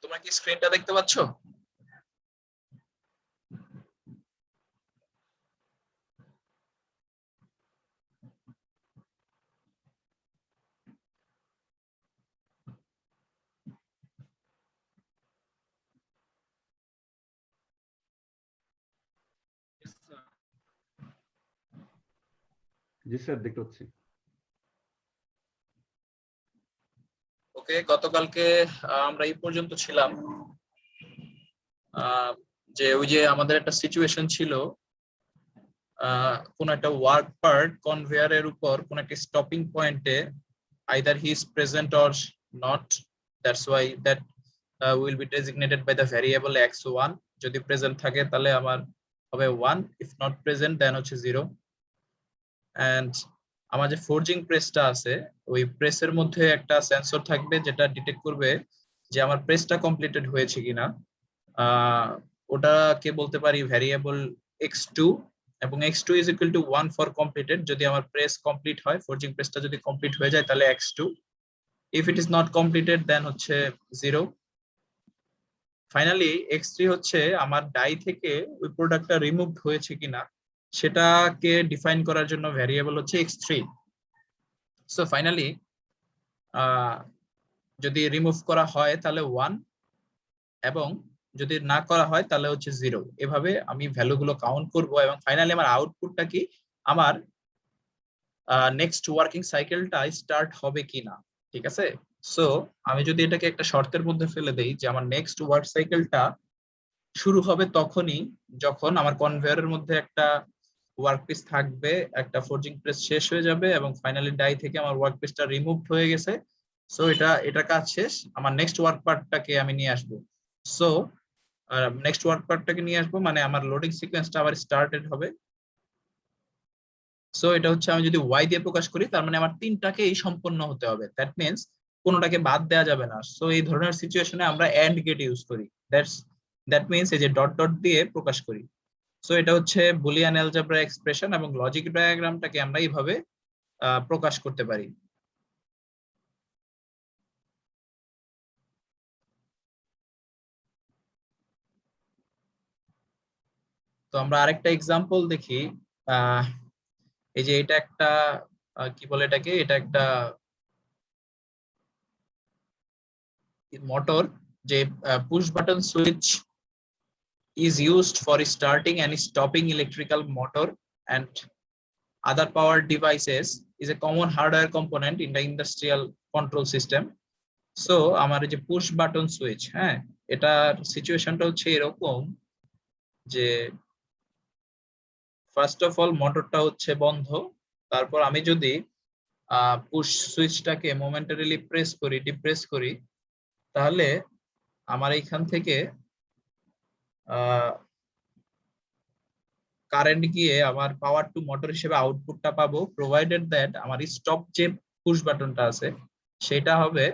তোমরা কি স্ক্রিনটা দেখতে পাচ্ছ? জি স্যার, দেখতে পাচ্ছি। ওকে, গতকালকে আমরা এই পর্যন্ত ছিলাম যে ওই যে আমাদের একটা সিচুয়েশন ছিল, কোন একটা ওয়ার্ক পার্ট কনভেয়ারের উপর কোন একটা স্টপিং পয়েন্টে either he is present or not. That's why that will be designated by the variable x1. যদি প্রেজেন্ট থাকে তাহলে আমার হবে 1, if not present then হচ্ছে 0. and আমার যে ফোরজিং প্রেসটা আছে ওই প্রেসের মধ্যে একটা সেন্সর থাকবে যেটা ডিটেক্ট করবে যে আমার প্রেসটা কমপ্লিটেড হয়েছে কিনা। ওটাকে বলতে পারি ভ্যারিয়েবল x2, এবং x2 is equal to 1 for completed. যদি আমার প্রেস কমপ্লিট হয়, ফোরজিং প্রেসটা যদি কমপ্লিট হয়ে যায় তাহলে x2, if it is not completed then হচ্ছে 0. ফাইনালি x3 হচ্ছে আমার ডাই থেকে ওই প্রোডাক্টটা রিমুভড হয়েছে কিনা সেটাকে ডিফাইন করার জন্য ভ্যারিয়েবল হচ্ছে x3. সো ফাইনালি যদি রিমুভ করা হয় তাহলে 1, এবং যদি না করা হয় তাহলে হচ্ছে 0. এভাবে আমি ভ্যালুগুলো কাউন্ট করব এবং ফাইনালি আমার আউটপুটটা কি, আমার নেক্সট ওয়ার্কিং সাইকেলটা স্টার্ট হবে কিনা। ঠিক আছে, সো আমি যদি এটাকে একটা শর্তের মধ্যে ফেলে দেই যে আমার নেক্সট ওয়ার্ক সাইকেলটা শুরু হবে তখনই যখন আমার কনভেয়ারের মধ্যে একটা ওয়ার্কপিস থাকবে, একটা ফোরজিং প্রেস শেষ হয়ে যাবে এবং ফাইনালি ডাই থেকে আমার ওয়ার্কপিসটা রিমুভড হয়ে গেছে। সো এটা কাজ শেষ, আমার নেক্সট ওয়ার্ক পার্টটাকে আমি নিয়ে আসবো। সো নেক্সট ওয়ার্ক পার্টটাকে নিয়ে আসবো মানে আমার লোডিং সিকোয়েন্সটা আবার স্টার্টেড হবে। সো এটা হচ্ছে আমি যদি ওয়াই দিয়ে প্রকাশ করি তার মানে আমার তিনটাকেই সম্পন্ন হতে হবে, দ্যাট মিন্স কোনোটাকে বাদ দেওয়া যাবে না। সো এই ধরনের সিচুয়েশনে আমরা এন্ড গেট ইউজ করি, দ্যাট মিন্স এই যে ডট ডট দিয়ে প্রকাশ করি। সো এটা হচ্ছে বুলিয়ান অ্যালজেব্রা এক্সপ্রেশন, এবং লজিক ডায়াগ্রামটাকে আমরা এইভাবে প্রকাশ করতে পারি। তো আমরা আরেকটা এক্সাম্পল দেখি। এই যে এটা একটা কি বলে এটাকে, এটা একটা মোটর, যে push button switch is used for starting and stopping electrical motor and other power devices, is a common hardware component in the industrial control system. So আমার যে পুশ বাটন সুইচ, হ্যাঁ, এটার সিচুয়েশনটা হচ্ছে এরকম যে ফার্স্ট অফ অল মোটরটা হচ্ছে বন্ধ, তারপর আমি যদি পুশ সুইচটাকে মোমেন্টারিলি প্রেস করি, ডিপ্রেস করি, তাহলে আমার এইখান থেকে কারেন্ট গিয়ে আমার পাওয়ার টু মোটর হিসেবে আউটপুটটা পাবো, প্রোভাইডেড দ্যাট আমার স্টপ যে পুশ বাটনটা আছে সেটা হবে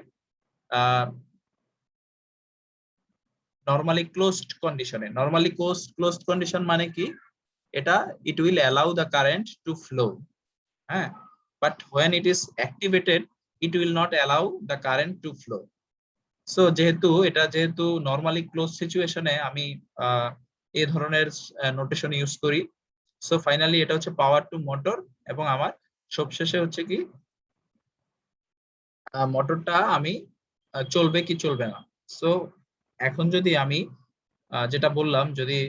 নরমালি ক্লোজড কন্ডিশনে। নরমালি ক্লোজড কন্ডিশন মানে কি, এটা it will allow the current to flow, হ্যাঁ, but when it is activated it will not allow the current to flow. So যেহেতু নরমালি ক্লোজ সিচুয়েশনে আমি এই ধরনের নোটেশন ইউজ করি। সো ফাইনালি এটা হচ্ছে পাওয়ার টু মোটর, এবং আমার সবশেষে হচ্ছে কি মোটরটা আমি চলবে কি চলবে না। সো এখন যদি আমি যেটা বললাম, যদি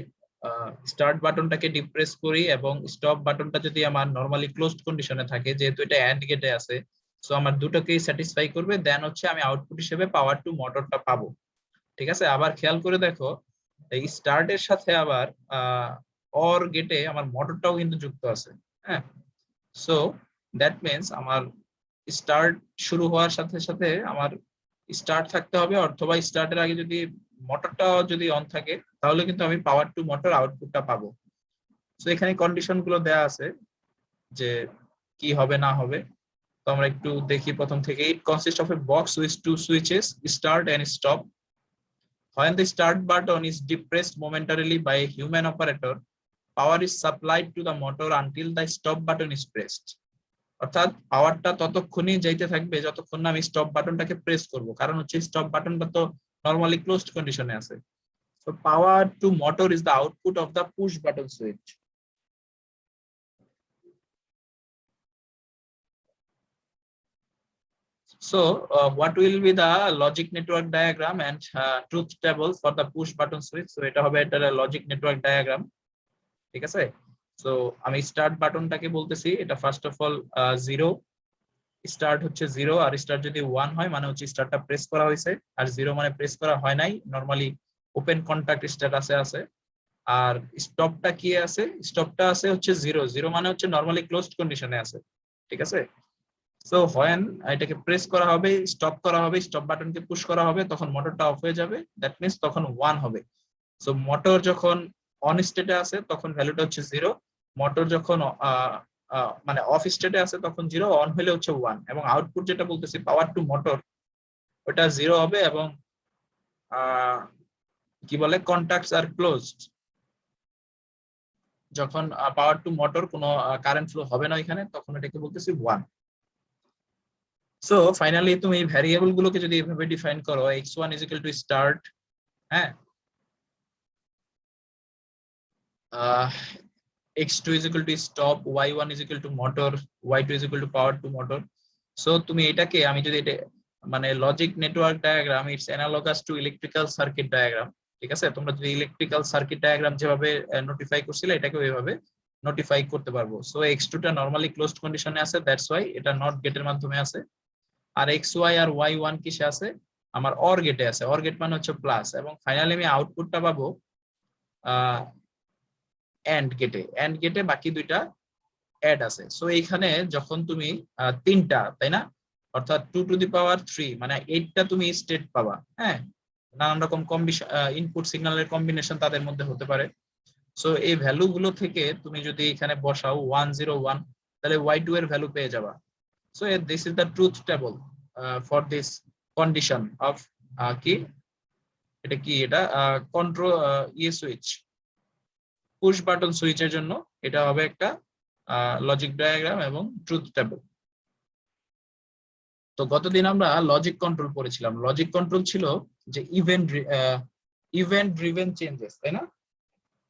স্টার্ট বাটনটাকে ডিপ্রেস করি এবং স্টপ বাটনটা যদি আমার নরমালি ক্লোজড কন্ডিশনে থাকে, যেহেতু এটা এন্ড গেটে আছে, সো আমার দুটোকেই স্যাটিসফাই করবে, দেন হচ্ছে আমি আউটপুট হিসেবে পাওয়ার টু মোটরটা পাবো। ঠিক আছে, আবার খেয়াল করে দেখো এই স্টার্টের সাথে আবার অর গেটে আমার মোটরটাও কিন্তু যুক্ত আছে, হ্যাঁ। সো দ্যাট মিন্স আমার স্টার্ট শুরু হওয়ার সাথে সাথে আমার স্টার্ট থাকতে হবে, অথবা স্টার্টের আগে যদি মোটরটা যদি অন থাকে তাহলে কিন্তু আমি পাওয়ার টু মোটর আউটপুটটা পাবো। সো এখানে কন্ডিশন গুলো দেয়া আছে যে কি হবে না হবে। তো আমরা একটু দেখি প্রথম থেকে। It consist of a box with two switches, start and stop. When the start button is depressed momentarily by a human operator, power is supplied to the motor until the stop button is pressed. অর্থাৎ পাওয়ারটা ততক্ষণই যাইতে থাকবে যতক্ষণ না আমি stop বাটনটাকে press করব, কারণ হচ্ছে স্টপ বাটনটা তো নরমালি ক্লোজড কন্ডিশনে আছে। So power to motor is the output of the push button switch. So what will be the logic network diagram and truth table for the push button switch? So এটা হবে এটা logic network diagram, ঠিক আছে? So আমি start বাটনটাকে বলতেছি, এটা first of all 0, start হচ্ছে 0, আর start যদি 1 হয় মানে হচ্ছে স্টার্টটা প্রেস করা হয়েছে, আর 0 মানে প্রেস করা হয় নাই, নরমালি ওপেন কন্টাক্ট স্ট্যাটাসে আছে। আর স্টপটা কি আছে? স্টপটা আছে হচ্ছে 0, 0 মানে হচ্ছে নরমালি ক্লোজড কন্ডিশনে আছে, ঠিক আছে? সো হোয়েন এটাকে প্রেস করা হবে, স্টপ করা হবে, স্টপ বাটনকে পুশ করা হবে, তখন মোটরটা অফ হয়ে যাবে, দ্যাট মিন্স তখন 1 হবে। সো মোটর যখন অন স্টেটে আছে তখন ভ্যালুটা হচ্ছে 0, মোটর যখন মানে অফ স্টেটে আছে তখন 0, অন হলে হচ্ছে 1, এবং আউটপুট যেটা বলতেছি পাওয়ার টু মোটর ওটা 0 হবে, এবং কি বলে কন্টাক্টস আর ক্লোজড, যখন পাওয়ার টু মোটর কোনো কারেন্ট ফ্লো হবে না এখানে, তখন এটাকে বলতেছি 1। সো ফাইনালি তুমি এই ভ্যারিয়েবল গুলোকে যদি এভাবে ডিফাইন করো, x1 is equal to start, হ্যাঁ, x2 is equal to stop, y1 is equal to motor, y2 is equal to power to motor. So তুমি এটাকে, আমি যদি এটা মানে logic network diagram, it's analogous to electrical circuit diagram, ঠিক আছে? তোমরা যদি ইলেকট্রিক্যাল সার্কিট ডায়াগ্রাম যেভাবে নোটিফাই করছিলে এটাকে ওইভাবে নোটিফাই করতে পারবো। সো x2 টা নরমালি ক্লোজড কন্ডিশনে আছে, দ্যাটস ওয়াই এটা নট গেটের মাধ্যমে আছে। আর xy আর y1 কিসে আছে? আমার অর গেটে আছে। অর গেট মানে হচ্ছে প্লাস, এবং ফাইনালি আমি আউটপুটটা পাবো এন্ড গেটে। এন্ড গেটে বাকি দুইটা অ্যাড আছে। সো এইখানে যখন তুমি তিনটা, তাই না, অর্থাৎ 2 টু দি পাওয়ার 3 মানে 8টা তুমি স্টেট পাবা, হ্যাঁ, নানান রকম ইনপুট সিগন্যালের কম্বিনেশন তাদের মধ্যে হতে পারে। সো এই ভ্যালু গুলো থেকে তুমি যদি এখানে বসাও 101, তাহলে y2 এর ভ্যালু পেয়ে যাবা। So this is the truth table for this condition of কি এটা কি, এটা কন্ট্রোল সুইচ, পুশ বাটন সুইচের জন্য এটা হবে একটা লজিক ডায়াগ্রাম এবং ট্রুথ টেবল। তো গতদিন আমরা লজিক কন্ট্রোল পড়েছিলাম। লজিক কন্ট্রোল ছিল যে ইভেন্ট ড্রিভেন চেঞ্জেস, তাই না?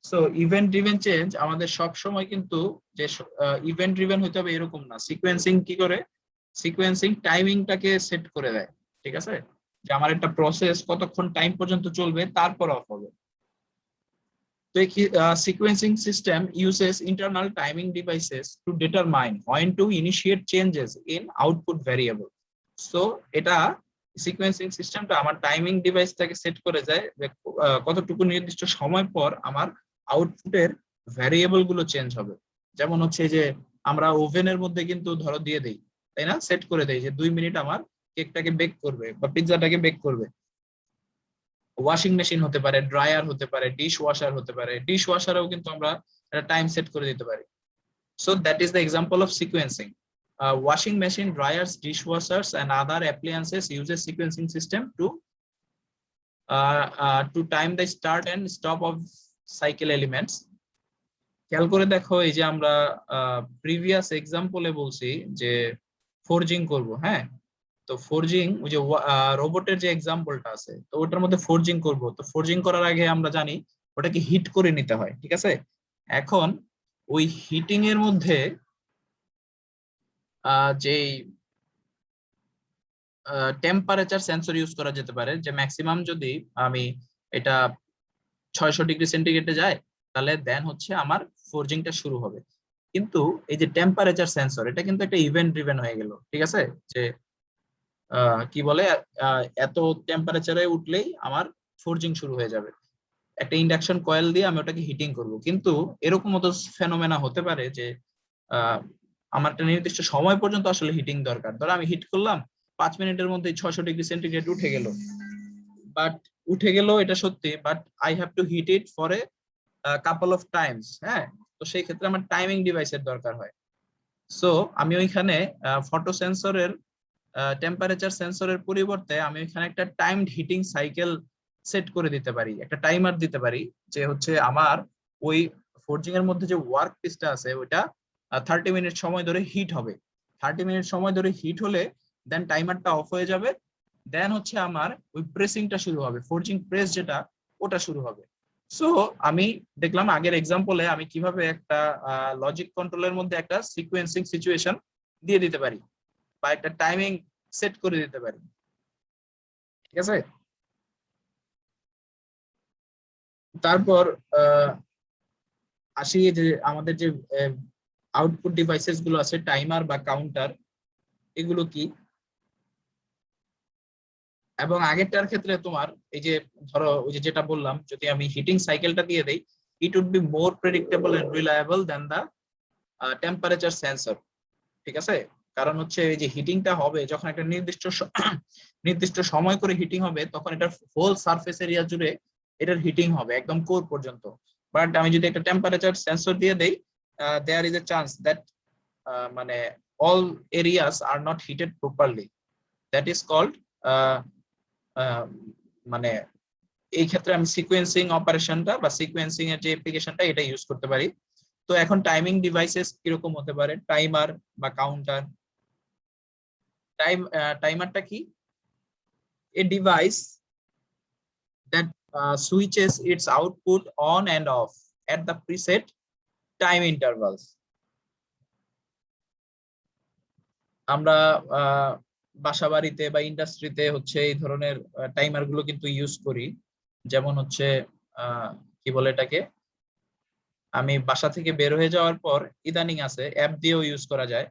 সো ইভেন্ট ড্রিভেন চেঞ্জ আমাদের সব সময় কিন্তু যে ইভেন্ট ড্রিভেন হতে হবে এরকম না। সিকোয়েন্সিং কি করে? সিকোয়েন্সিং টাইমিংটাকে সেট করে দেয়, ঠিক আছে? যে আমার একটা প্রসেস কতক্ষণ টাইম পর্যন্ত চলবে তারপর অফ হবে। তো এই sequencing system uses internal timing devices to determine when to initiate changes in output variable. So এটা সিকোয়েন্সিং সিস্টেমটা আমার টাইমিং ডিভাইসটাকে সেট করে যায় কতটুকু নির্দিষ্ট সময় পর আমার আউটপুটের ভ্যারিয়েবল গুলো চেঞ্জ হবে। যেমন হচ্ছে যে আমরা ওভেনের মধ্যে কিন্তু ধরো দিয়ে দেই, তাই না, সেট করে দেই যে 2 মিনিট আমার কেকটাকে বেক করবে বা পিৎজাটাকে বেক করবে। ওয়াশিং মেশিন হতে পারে, ড্রায়ার হতে পারে, ডিশ ওয়াশার হতে পারে, ডিশ ওয়াশারেও কিন্তু আমরা একটা টাইম সেট করে দিতে পারি। So that is the example of sequencing. Washing machine, dryers, dishwashers, and other appliances uses sequencing system to time the start and stop of cycle elements. খেয়াল করে দেখো, এই যে আমরা প্রিভিয়াস এক্সাম্পলে বলছি যে ফোরজিং করব, হ্যাঁ, তো ফোরজিং ওই যে রোবটের যে এক্সাম্পলটা আছে, তো ওটার মধ্যে ফোরজিং করব। তো ফোরজিং করার আগে আমরা জানি ওটাকে হিট করে নিতে হয়, ঠিক আছে? এখন ওই হিটিং এর মধ্যে যে টেম্পারেচার সেন্সর ইউজ করা যেতে পারে, যে ম্যাক্সিমাম যদি আমি এটা 600 ডিগ্রি সেন্টিগ্রেডে যায় তাহলে দেন হচ্ছে আমার ফোরজিংটা শুরু হবে। কিন্তু এই যে টেম্পারেচার সেন্সর, এটা কিন্তু একটা ইভেন্ট ড্রিভেন হয়ে গেল, ঠিক আছে? যে কি বলে এত টেম্পারেচারে উঠলেই আমার ফোরজিং শুরু হয়ে যাবে। একটা ইন্ডাকশন কয়েল দিয়ে আমি ওটাকে হিটিং করব, কিন্তু এরকম মতো ফেনোমেনা হতে পারে যে আমার একটা নির্দিষ্ট সময় পর্যন্ত আসলে হিটিং দরকার। ধরো আমি হিট করলাম, 5 মিনিটের মধ্যে 600 ডিগ্রি সেন্টিগ্রেড উঠে গেল, বাট উঠে গেল এটা সত্যি, but I have to hit it for a couple of times, হ্যাঁ। তো সেই ক্ষেত্রে আমার টাইমিং ডিভাইসের দরকার হয়। সো আমি ওইখানে ফটো সেন্সরের টেম্পারেচার সেন্সরের পরিবর্তে আমি ওইখানে একটা টাইমড হিটিং সাইকেল সেট করে দিতে পারি, একটা টাইমার দিতে পারি, যে হচ্ছে আমার ওই ফোরজিং এর মধ্যে যে ওয়ার্ক পিসটা আছে ওইটা 30 মিনিট সময় ধরে হিট হবে। 30 মিনিট সময় ধরে হিট হলে দেন টাইমারটা অফ হয়ে যাবে, দেন হচ্ছে আমার ওই প্রেসিংটা শুরু হবে, ফোর্জিং প্রেস যেটা ওটা শুরু হবে। সো আমি দেখলাম আগের এক্সাম্পলে আমি কিভাবে একটা লজিক কন্ট্রোলের মধ্যে একটা সিকোয়েন্সিং সিচুয়েশন দিয়ে দিতে পারি বা একটা টাইমিং সেট করে দিতে পারি, ঠিক আছে। তারপর আসি যে আমাদের যে আউটপুট ডিভাইসেস গুলো আছে, টাইমার বা কাউন্টার, এগুলো কি। এবং আগেরটার ক্ষেত্রে তোমার এই যে ধরো ওই যে যেটা বললাম, যদি আমি হিটিং সাইকেলটা দিয়ে দেই, it would be more predictable and reliable than the temperature sensor, ঠিক আছে। কারণ হচ্ছে এই যে হিটিংটা হবে যখন একটা নির্দিষ্ট সময় করে হিটিং হবে, তখন এটার হোল সারফেস এরিয়া জুড়ে এটার হিটিং হবে একদম কোর পর্যন্ত। বাট আমি যদি একটা টেম্পারেচার সেন্সর দিয়ে দেই, there is a chance that মানে all areas are not heated properly, that is called মানে এই ক্ষেত্রে আমি সিকোয়েন্সিং অপারেশনটা বা সিকোয়েন্সিং এর যে অ্যাপ্লিকেশনটা এটা ইউজ করতে পারি। তো এখন টাইমিং ডিভাইসেস কিরকম হতে পারে, টাইমার বা কাউন্টার। টাইমারটা কি? A device that switches its output on and off at the preset time intervals. আমরা বাসা বাড়িতে বা ইন্ডাস্ট্রিতে হচ্ছে এই ধরনের টাইমার গুলো কিন্তু ইউজ করি। যেমন হচ্ছে কি বলে এটাকে, আমি বাসা থেকে বের হয়ে যাওয়ার পর ইদানিং আছে অ্যাপ দিয়েও ইউজ করা যায়।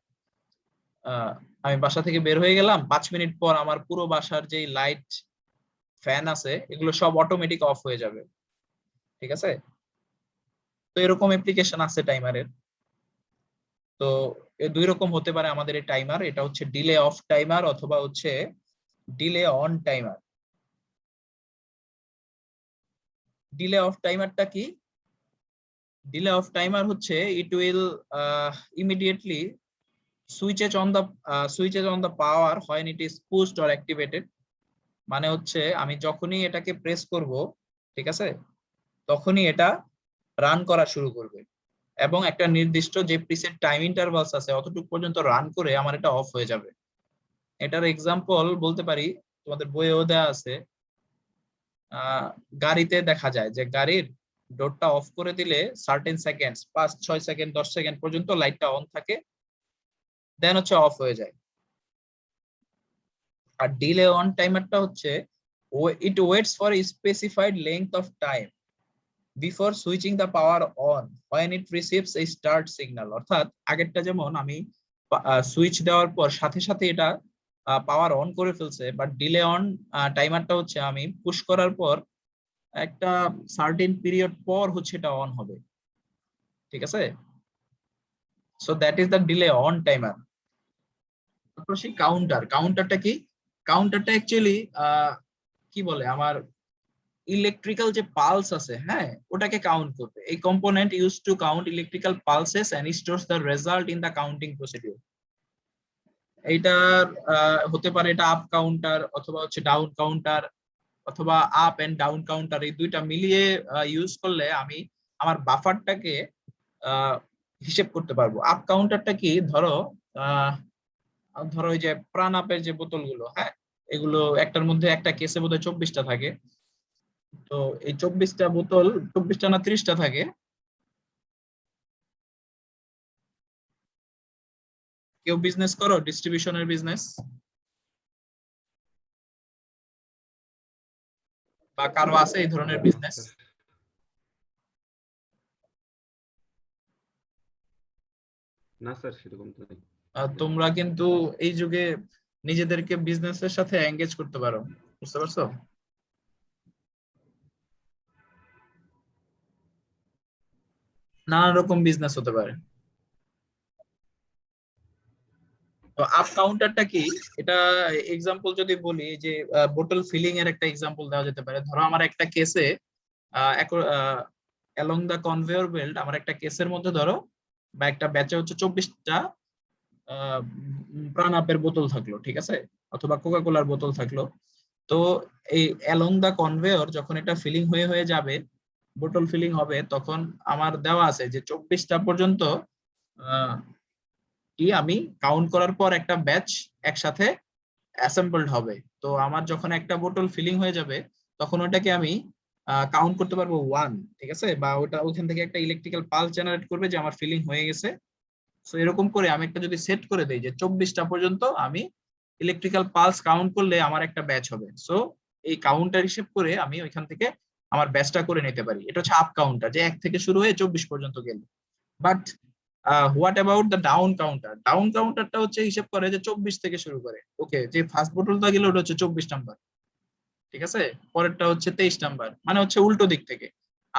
আমি বাসা থেকে বের হয়ে গেলাম, 5 মিনিট পর আমার পুরো বাসার যে লাইট ফ্যান আছে এগুলো সব অটোমেটিক অফ হয়ে যাবে, ঠিক আছে। তো এরকম অ্যাপ্লিকেশন আছে টাইমারের। তো দুই রকম হতে পারে আমাদের এই টাইমার, এটা হচ্ছে ডিলে অফ টাইমার অথবা হচ্ছে delay on timer. Delay off টাইমারটা কি? ডিলে অফ টাইমার হচ্ছে it will immediately switches on the power when it is pushed or activated। মানে হচ্ছে আমি যখনই এটাকে প্রেস করব, ঠিক আছে, তখনই এটা রান করা শুরু করবে এবং একটা নির্দিষ্ট যে প্রিসেট টাইম ইন্টারভালস আছে অতটুকু পর্যন্ত রান করে আমার এটা অফ হয়ে যাবে। এটার এক্সাম্পল বলতে পারি, তোমাদের বইয়েও দেওয়া আছে। গাড়িতে দেখা যায় যে গাড়ির ডোরটা অফ করে দিলে সার্টেন সেকেন্ডস, 5, 6 সেকেন্ড 10 সেকেন্ড পর্যন্ত লাইটটা অন থাকে, দেন হচ্ছে অফ হয়ে যায়। আর ডিলে অন টাইমারটা হচ্ছে it waits for specified length of time before switching the power on when it receives a start signal. অর্থাৎ আগেরটা যেমন আমি সুইচ দেওয়ার পর সাথে সাথে এটা পাওয়ার অন করে ফেলছে, বাট ডিলে অন টাইমারটা হচ্ছে আমি পুশ করার পর একটা সার্টেন পিরিয়ড পর হচ্ছে এটা অন হবে, ঠিক আছে। So that is the delay on timer. তারপর সেই কাউন্টারটা কি? কাউন্টারটা অ্যাকচুয়ালি কি বলে, আমার ইলেকট্রিক্যাল যে পালস আছে, হ্যাঁ, ওটাকে কাউন্ট করবে। এই component use to count electrical pulses and stores the result in the counting procedure. এইটার হতে পারে এটা আপ কাউন্টার অথবা হচ্ছে ডাউন কাউন্টার অথবা আপ এন্ড ডাউন কাউন্টার, এই দুইটা মিলিয়ে ইউজ করলে আমি আমার বাফারটাকে হিসেব করতে পারবো। আপ কাউন্টারটা কি, ধরো ধরো ওই যে প্রাণ আপের যে বোতলগুলো, হ্যাঁ, এগুলো একটার মধ্যে একটা কেসে বোধহয় 24টা থাকে। তো এই 24টা বোতল, 24টা না 30টা থাকে। কেউ বিজনেস করো, ডিস্ট্রিবিউশনের বিজনেস বা কারো আছে এই ধরনের বিজনেস? না স্যার, সেরকম তো নেই। তোমরা কিন্তু এই যুগে নিজেদেরকে বিজনেসের সাথে এঙ্গেজ করতে পারো, বুঝতে পারছো? নানা রকম বিজনেস হতে পারে। তো আপ কাউন্টারটা কি? এটা এক্সাম্পল যদি বলি যে বোতল ফিলিং এর একটা এক্সাম্পল দেওয়া যেতে পারে। ধরো আমার একটা কেসে অ্যালং দা কনভেয়র বেল্ট, আমার একটা কেসের মধ্যে ধরো বা একটা ব্যাচে হচ্ছে 24টা প্রাণ আপের বোতল থাকলো, ঠিক আছে, অথবা কোকা কোলার বোতল থাকলো। তো এই অ্যালং দা কনভেয়র যখন এটা ফিলিং হয়ে হয়ে যাবে, বোতল ফিলিং হবে, তখন আমার দেওয়া আছে যে 24টা পর্যন্ত কি আমি কাউন্ট করার পর একটা ব্যাচ একসাথে অ্যাসেম্বলড হবে। তো আমার যখন একটা বোতল ফিলিং হয়ে যাবে তখন ওটাকে আমি কাউন্ট করতে পারবো 1, ঠিক আছে, বা ওটা ওখান থেকে একটা ইলেকট্রিক্যাল পালস জেনারেট করবে যে আমার ফিলিং হয়ে গেছে। সো এরকম করে আমি একটা যদি সেট করে দেই যে 24টা পর্যন্ত আমি ইলেকট্রিক্যাল পালস কাউন্ট করলে আমার একটা ব্যাচ হবে। সো এই কাউন্টার হিসেব করে আমি ওইখান থেকে আমার ব্যাচটা করে নিতে পারি। এটা হচ্ছে আপ কাউন্টার, যে 1 থেকে শুরু হয়ে 24 পর্যন্ত গেল। But what about the down counter? Down কাউন্টারটা হচ্ছে হিসেব করে যে 24 থেকে শুরু করে। ওকে, যে ফার্স্ট বোতলটা গেল ওটা হচ্ছে 24 নাম্বার, ঠিক আছে, পরেরটা হচ্ছে 23 নাম্বার, মানে হচ্ছে উল্টো দিক থেকে।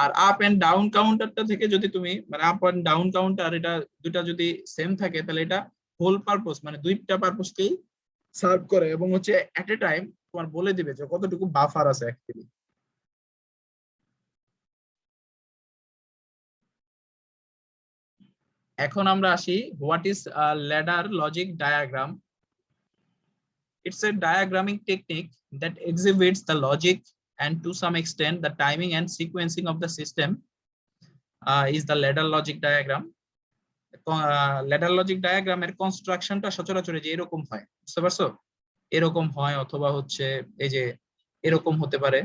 আর আপ এন্ড ডাউন কাউন্টারটা থেকে যদি তুমি মানে আপ এন্ড ডাউন কাউন্টার এটা দুটা যদি সেম থাকে তাহলে এটা হোল পারপোজ মানে দুইটা পারপোজকেই সার্ভ করে এবং হচ্ছে এট এ টাইম তোমার বলে দিবে যে কতটুকু বাফার আছে অ্যাকচুয়ালি। এখন আমরা আসি what is ladder logic diagram. It's a diagramming technique that exhibits the logic and to some extent the timing and sequencing of the system is the ladder logic diagram. Ladder logic ডায়াগ্রামের কনস্ট্রাকশনটা সচরাচর যে এরকম হয়, বুঝতে পারছো? এরকম হয় অথবা হচ্ছে এই যে এরকম হতে পারে।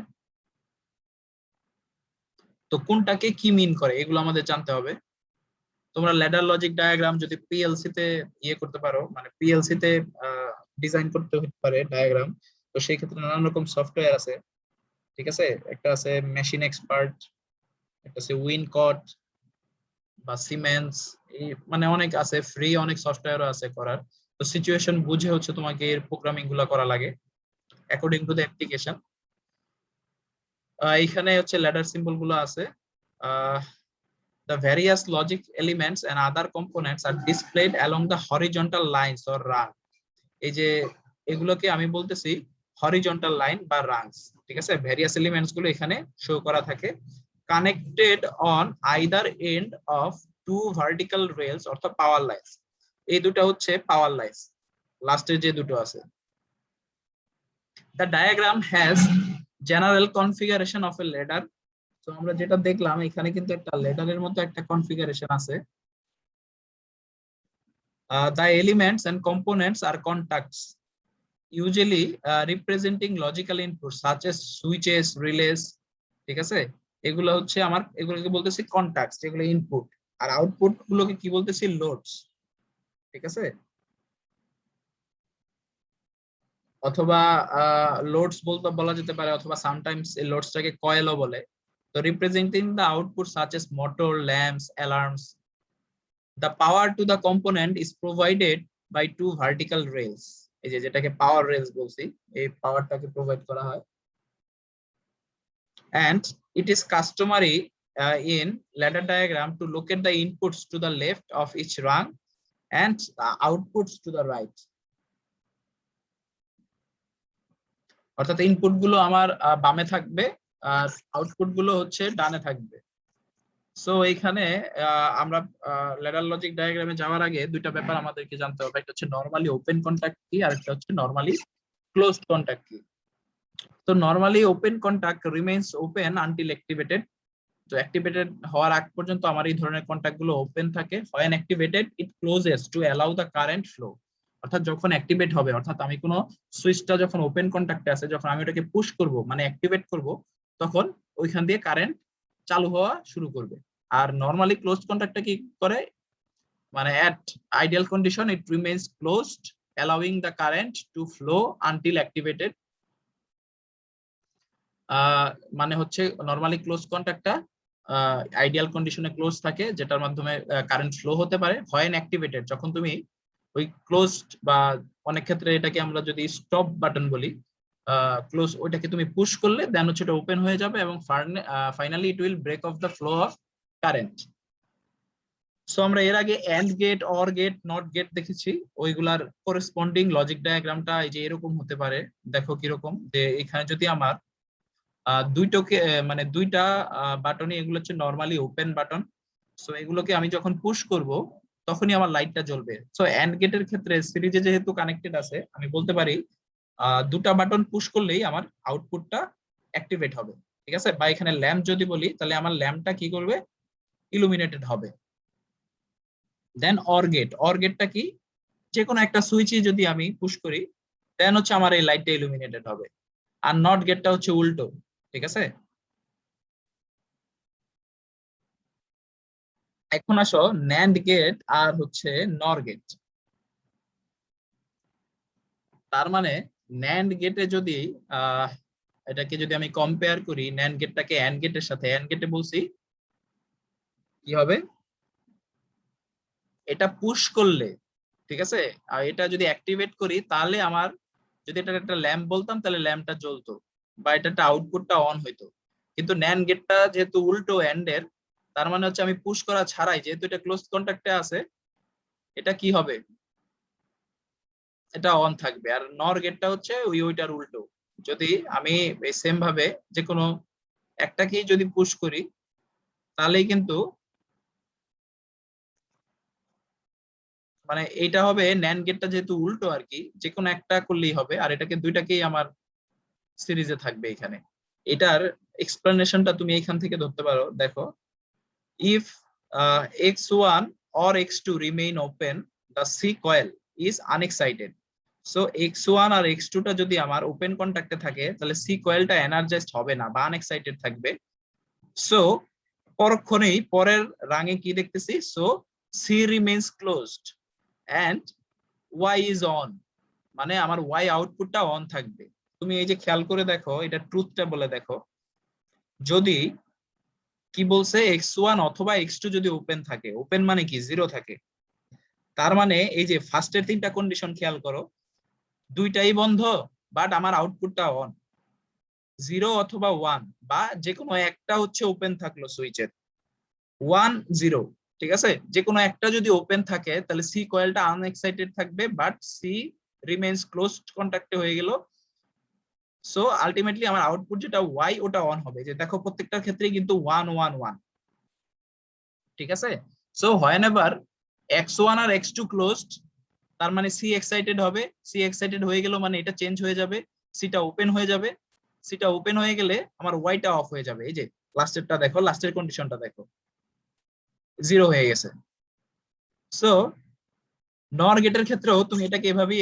তো কোনটাকে কি মিন করে এগুলো আমাদের জানতে হবে। তোমরা ল্যাডার লজিক ডায়াগ্রাম যদি পিএলসি তে ইয়ে করতে পারো, মানে পিএলসি তে ডিজাইন করতে হতে পারে ডায়াগ্রাম, তো সেই ক্ষেত্রে নানান রকম সফটওয়্যার আছে, ঠিক আছে। একটা আছে মেশিন এক্সপার্ট, একটা আছে উইনকট বা সিমেন্স, এই মানে অনেক আছে, ফ্রি অনেক সফটওয়্যারও আছে করার। তো সিচুয়েশন বুঝে হচ্ছে তোমাকে এর প্রোগ্রামিং গুলা করা লাগে অ্যাকর্ডিং টু দ্য অ্যাপ্লিকেশন। এইখানে হচ্ছে ল্যাডার সিম্বল গুলো আছে। The various logic elements and other components are displayed along the horizontal lines or rung. এই যে এগুলোকে আমি বলতেছি হরিজন্টাল লাইন বা রাংস, ঠিক আছে। ভ্যারিয়াস এলিমেন্টস গুলো এখানে শো করা থাকে, connected on either end of two vertical rails অর্থাৎ পাওয়ার লাইনস। এই দুটো হচ্ছে পাওয়ার লাইনস, লাস্টের যে দুটো আছে। The diagram has general configuration of a ladder. তো আমরা যেটা দেখলাম এখানে কিন্তু একটা লেডারের মতো একটা কনফিগারেশন আছে। The elements and components are contacts, usually representing logical inputs such as switches, relays, ঠিক আছে। এগুলো হচ্ছে আমার এগুলোকে বলতেছি কন্টাক্টস, যেগুলো ইনপুট, আর আউটপুট গুলোকে কি বলতেছি লোডস, ঠিক আছে। অথবা লোডস বলতে বলা যেতে পারে, অথবা সামটাইমস এই লোডসটাকে কয়েলও বলে। তো representing the output such as motor, lamps, alarms. The power to the component is provided by two vertical rails. এই যে যেটাকে পাওয়ার রেলস বলছি, এই পাওয়ারটাকে প্রোভাইড করা হয়। And it is customary in ladder diagram to locate the inputs to the left of each rung and outputs to the right. অর্থাৎ input গুলো আমার বামে থাকবে আর আউটপুট গুলো হচ্ছে ডানে থাকবে। সো এইখানে আমরা ল্যাডার লজিক ডায়াগ্রামে যাওয়ার আগে দুইটা ব্যাপার আমাদেরকে জানতে হবে, একটা হচ্ছে নরমালি ওপেন কন্টাক্ট কি, আর একটা হচ্ছে নরমালি ক্লোজড কন্টাক্ট কি। তো normally open contact remains open until activated. তো অ্যাক্টিভেটেড হওয়ার আগ পর্যন্ত আমার এই ধরনের কন্টাক্ট গুলো ওপেন থাকে। when activated it closes to allow the current flow. অর্থাৎ যখন অ্যাক্টিভেট হবে, অর্থাৎ আমি কোনো সুইচটা যখন ওপেন কন্টাক্টে আছে, যখন আমি ওটাকে পুশ করব মানে অ্যাক্টিভেট করব, তখন ওইখান দিয়ে কারেন্ট চালু হওয়া শুরু করবে। আর নরমালি ক্লোজড কন্টাক্টটা কি করে, মানে at ideal condition it remains closed allowing the current to flow until activated. মানে হচ্ছে নরমালি ক্লোজ কন্টাক্টটা আইডিয়াল কন্ডিশনে ক্লোজ থাকে, যেটার মাধ্যমে কারেন্ট ফ্লো হতে পারে। when activated যখন তুমি ওই ক্লোজড বা অনেক ক্ষেত্রে এটাকে আমরা যদি স্টপ বাটন বলি, ক্লোজ ওইটাকে তুমি পুশ করলে দেন হচ্ছে এটা ওপেন হয়ে যাবে এবং finally it will break off the flow of current. So আমরা এর আগে and gate, or gate, not gate দেখেছি, ওইগুলার করেসপন্ডিং লজিক ডায়াগ্রামটা এই যে এরকম হতে পারে। দেখো কিরকম, যে এখানে যদি আমার মানে দুইটা বাটনই এগুলো হচ্ছে নরমালি ওপেন বাটন। সো এগুলোকে আমি যখন পুশ করব তখনই আমার লাইটটা জ্বলবে। সো এন্ড গেটের ক্ষেত্রে সিরিজে যেহেতু কানেক্টেড আছে, আমি বলতে পারি দুটা বাটন পুশ করলেই আমার আউটপুটটা অ্যাক্টিভেট হবে, ঠিক আছে। বা এখানে ল্যাম্প যদি বলি তাহলে আমার ল্যাম্পটা কি করবে, ইলুমিনেটেড হবে। দেন অর গেট, অর গেটটা কি, যে কোনো একটা সুইচই যদি আমি পুশ করি দেন হচ্ছে আমার এই লাইটটা ইলুমিনেটেড হবে। আর নট গেটটা হচ্ছে উল্টো, ঠিক আছে? এখন আসো ন্যান্ড গেট আর হচ্ছে নর গেট। তার মানে ন্যান্ড গেটে যদি আহ এটাকে যদি আমি কম্পেয়ার করি, ন্যান্ড গেটটাকে অ্যান্ড গেটের সাথে, অ্যান্ড গেটে বলছি কি হবে, এটা পুশ করলে, ঠিক আছে, আর এটা যদি অ্যাক্টিভেট করি তাহলে আমার, যদি এটা একটা ল্যাম্প বলতাম তাহলে ল্যাম্পটা জ্বলতো বা এটা আউটপুটটা অন হইতো। কিন্তু ন্যান্ড গেটটা যেহেতু উল্টো এন্ড এর, তার মানে হচ্ছে আমি পুশ করা ছাড়াই, যেহেতু এটা ক্লোজ কন্টাক্টে আছে, এটা কি হবে, এটা অন থাকবে। আর নর গেটটা হচ্ছে ওইটার উল্টো। যদি আমি সেম ভাবে যে কোনো একটাকেই যদি পুশ করি তাহলেই কিন্তু মানে এইটা হবে, ন্যান্ড গেটটা যেহেতু উল্টো আর কি, যে কোনো একটা করলেই হবে, আর এটাকে দুইটাকেই আমার সিরিজে থাকবে এখানে। এটার এক্সপ্লেনেশনটা তুমি এখান থেকে ধরতে পারো, দেখো, if x1 or x2 remain open, the C coil is unexcited. So x1 আর x2 টা যদি আমার ওপেন কন্টাক্টে থাকে তাহলে C কয়েলটা এনার্জাইজড হবে না বা আনএক্সাইটেড থাকবে। সো পরক্ষণেই পরের রাঙে কি দেখতেছি, so C remains closed and Y is on, মানে আমার Y আউটপুটটা অন থাকবে। তুমি এই যে খেয়াল করে দেখো, এটা ট্রুথটা বলে দেখো, যদি কি বলছে x1 অথবা x2 যদি ওপেন থাকে, ওপেন মানে কি জিরো থাকে, তার মানে এই যে ফার্স্টের তিনটা কন্ডিশন খেয়াল করো, দুইটাই বন্ধ বাট আমার আউটপুটটা অন, জিরো অথবা ওয়ান, বা যে কোনো একটা হচ্ছে ওপেন থাকলো সুইচের, ওয়ান জিরো, ঠিক আছে, যে কোনো একটা যদি ওপেন থাকে তাহলে সি কয়েলটা আনএক্সাইটেড থাকবে বাট সি রিমেইনস ক্লোজড কন্টাক্টে হয়ে গেল। সো আলটিমেটলি আমার আউটপুট যেটা ওয়াই ওটা অন হবে, যে দেখো প্রত্যেকটার ক্ষেত্রেই কিন্তু ওয়ান ওয়ান ওয়ান, ঠিক আছে। সো হোয়েন এভার x1 আর x2 ক্লোজড, তার মানে সি এক্সাইটেড হবে, সি এক্সাইটেড হয়ে গেল মানে এটা চেঞ্জ হয়ে যাবে, সিটা ওপেন হয়ে যাবে, সিটা ওপেন হয়ে গেলে আমার ওয়াইটা অফ হয়ে যাবে। এই যে লাস্টেরটা দেখো, লাস্টের কন্ডিশনটা দেখো, জিরো হয়ে গেছে। সো নর গেটের ক্ষেত্রেও তুমি এটাকে এভাবেই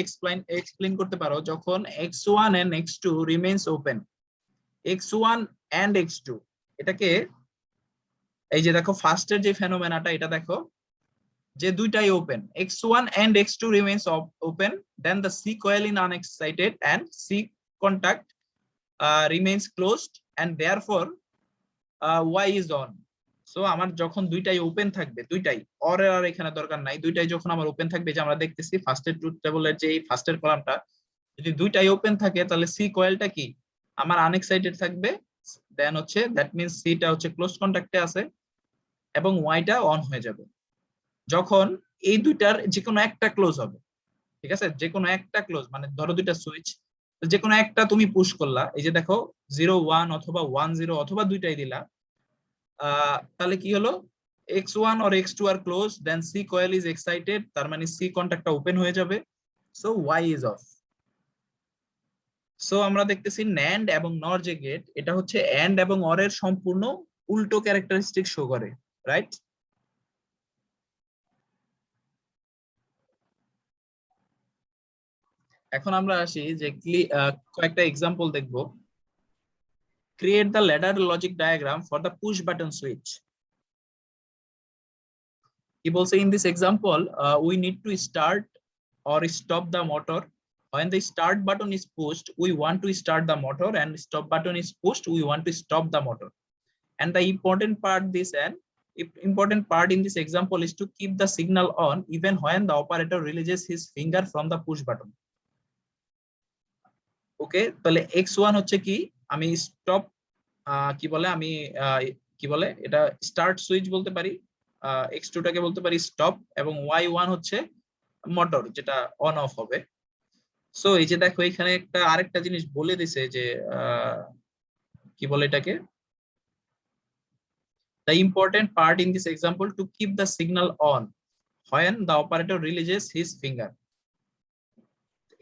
এক্সপ্লেইন করতে পারো, যখন x1 and x2 remains open, x1 and x2, এটাকে এই যে দেখো ফার্স্টের যে ফেনোমেনাটা এটা দেখো, যে দুইটাই open, x1 and x2 remains open, then the C coil in unexcited and C contact remains closed and therefore Y is on. So আমার যখন দুইটাই ওপেন থাকবে, দুইটাই অর আর এখানে দরকার নাই, দুইটাই যখন আমার ওপেন থাকবে, যে আমরা দেখতেছি ফার্স্টের ট্রুথ টেবলের যে ফার্স্টের কলামটা, যদি দুইটাই ওপেন থাকে তাহলে সি কয়েলটা কি আমার আনএক্সাইটেড থাকবে, দেন হচ্ছে দ্যাট মিন্স সিটা হচ্ছে ক্লোজ কন্টাক্টে আছে এবং ওয়াইটা অন হয়ে যাবে। যখন এই দুইটার যে কোনো একটা ক্লোজ হবে, ঠিক আছে, যে কোনো একটা ক্লোজ, মানে ধরো দুইটা সুইচ, যে কোনো একটা তুমি পুশ করলা, এই যে দেখো 0 1 অথবা 1 0 অথবা দুইটাই দিলা, তাহলে কি হলো, x1 or x2 আর close, then C coil is excited, তার মানে সি কন্টাক্টটা ওপেন হয়ে যাবে, so Y is off. So আমরা দেখতেছি ন্যান্ড এবং নর যে গেট, এটা হচ্ছে এন্ড এবং অর এর সম্পূর্ণ উল্টো ক্যারেক্টারিস্টিক শো করে, রাইট? এখন আমরা আসি যে কয়েকটা এক্সাম্পল দেখব। Create the ladder logic diagram for the push button switch. He will say in this example, we need to start or stop the motor. When the start button is pushed, we want to start the motor, and stop button is pushed, we want to stop the motor. And the important part in this example is to keep the signal on even when the operator releases his finger from the push button. ওকে, তাহলে x1 হচ্ছে কি, আমি stop কি বলে, আমি কি বলে এটা স্টার্ট সুইচ বলতে পারি, x2 টাকে বলতে পারি স্টপ, এবং y1 হচ্ছে মোটর যেটা অন অফ হবে। সো এই যে দেখো এখানে একটা আরেকটা জিনিস বলে দিছে যে কি বলে এটাকে, the important part in this example to keep the signal on when the operator releases his finger.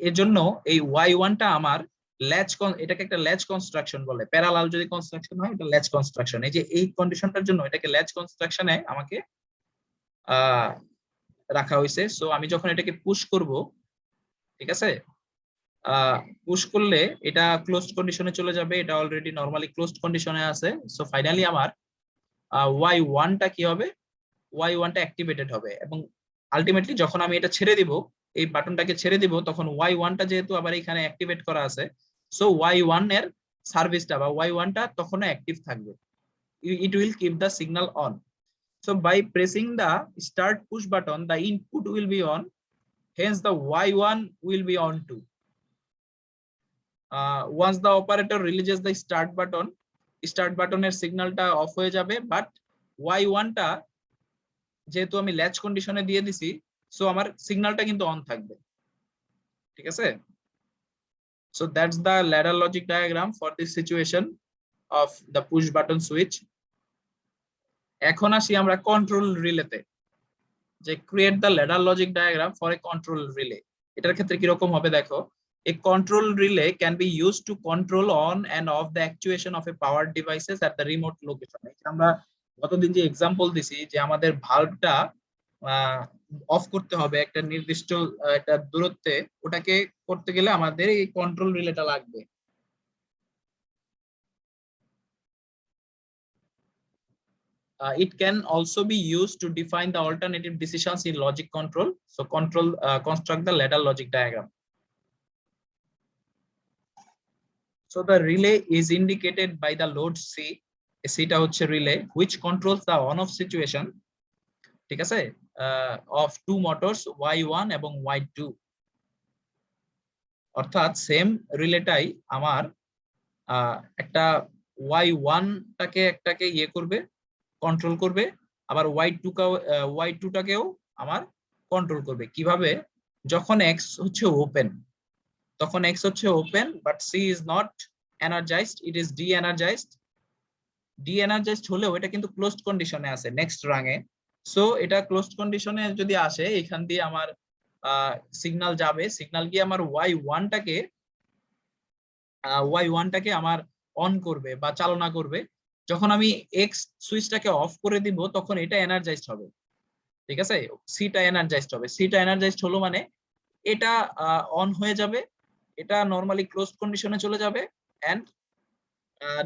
এর জন্য এই y1 টা আমার ল্যাচ, এটাকে একটা ল্যাচ কনস্ট্রাকশন বলে, প্যারালাল যদি কনস্ট্রাকশন হয় এটা ল্যাচ কনস্ট্রাকশন। এই যে এই কন্ডিশনটার জন্য এটাকে ল্যাচ কনস্ট্রাকশনে আমাকে রাখা হয়েছে। সো আমি যখন এটাকে পুশ করব, ঠিক আছে, পুশ করলে এটা ক্লোজড কন্ডিশনে চলে যাবে, এটা অলরেডি নরমালি ক্লোজড কন্ডিশনে আছে। সো ফাইনালি আমার y1 টা কি হবে, y1 টা অ্যাক্টিভেটেড হবে এবং আলটিমেটলি যখন আমি এটা ছেড়ে দিব, এই বাটনটাকে ছেড়ে দিব, তখন y1 টা যেহেতু আবার এখানে অ্যাক্টিভেট করা আছে, সো y1 এর সার্ভিসটা বা y1 টা তখন অ্যাক্টিভ থাকবে, it will keep the signal on. So by pressing the start push button, the input will be on, hence the y1 will be on too. Once the operator releases the start button এর সিগন্যালটা of হয়ে যাবে, but y1 টা যেহেতু আমি latch কন্ডিশনে দিয়ে দিছি, so আমার সিগন্যালটা কিন্তু অন থাকবে, ঠিক আছে। So that's the ladder logic diagram for this situation of the push button switch. এখন আসি আমরা কন্ট্রোল রিলেতে, যে create the ladder logic diagram for a control relay. এটার ক্ষেত্রে কিরকম হবে দেখো, a control relay can be used to control on and off the actuation of a power devices at the remote location. আমরা গতদিন যে এক্সাম্পল দিছি যে আমাদের ভালভটা অফ করতে হবে একটা নির্দিষ্ট একটা দূরত্বে, ওটাকে করতে গেলে আমাদের এই কন্ট্রোল রিলেটা লাগবে। It can also be used to define the alternative decisions in logic control. So construct the ladder logic diagram. So the relay is indicated by the load C. Cটা হচ্ছে relay which controls the on off situation, ঠিক আছে, of two motors Y1 এবং Y2। অর্থাৎ same রিলেটাই আমার একটা Y1 টাকে একটাকে ইয়ে করবে, কন্ট্রোল করবে, আবার y2 টাকেও আমার কন্ট্রোল করবে। কিভাবে, যখন x হচ্ছে ওপেন, তখন x হচ্ছে open but c is not energized, it is de-energized হলেও এটা কিন্তু ক্লোজড কন্ডিশনে আছে নেক্সট রাঙে। সো এটা ক্লোজড কন্ডিশনে যদি আসে, এখান দিয়ে আমার সিগন্যাল যাবে, সিগন্যাল গিয়ে আমার y1 টাকে আমার অন করবে বা চালনা করবে। যখন আমি এক্স সুইচটাকে অফ করে দিব, তখন এটা এনার্জাইজড হবে, ঠিক আছে, সিটা এনার্জাইজড হবে। সিটা এনার্জাইজড হলো মানে এটা অন হয়ে যাবে, এটা নরমালি ক্লোজড কন্ডিশনে চলে যাবে, এন্ড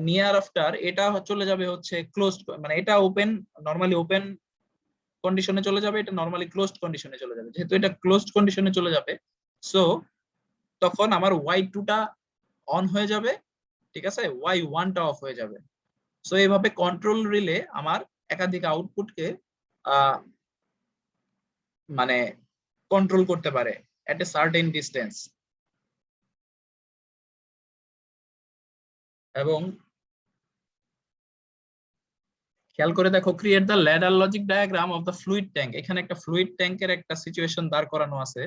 নিয়ার আফটার এটা চলে যাবে হচ্ছে ক্লোজড, মানে এটা ওপেন, নরমালি ওপেন কন্ডিশনে চলে যাবে, এটা নরমালি ক্লোজড কন্ডিশনে চলে যাবে। যেহেতু এটা ক্লোজড কন্ডিশনে চলে যাবে, সো তখন আমার y2 টা অন হয়ে যাবে, ঠিক আছে, y1 টা অফ হয়ে যাবে। সো এইভাবে কন্ট্রোল রিলে আমার একাধিক আউটপুটকে মানে কন্ট্রোল করতে পারে এট এ সার্টেন ডিস্টেন্স। এবং খেয়াল করে দেখো, create the ladder logic diagram of the fluid tank. এখানে একটা ফ্লুইড ট্যাঙ্কের একটা সিচুয়েশন দাঁড় করানো আছে,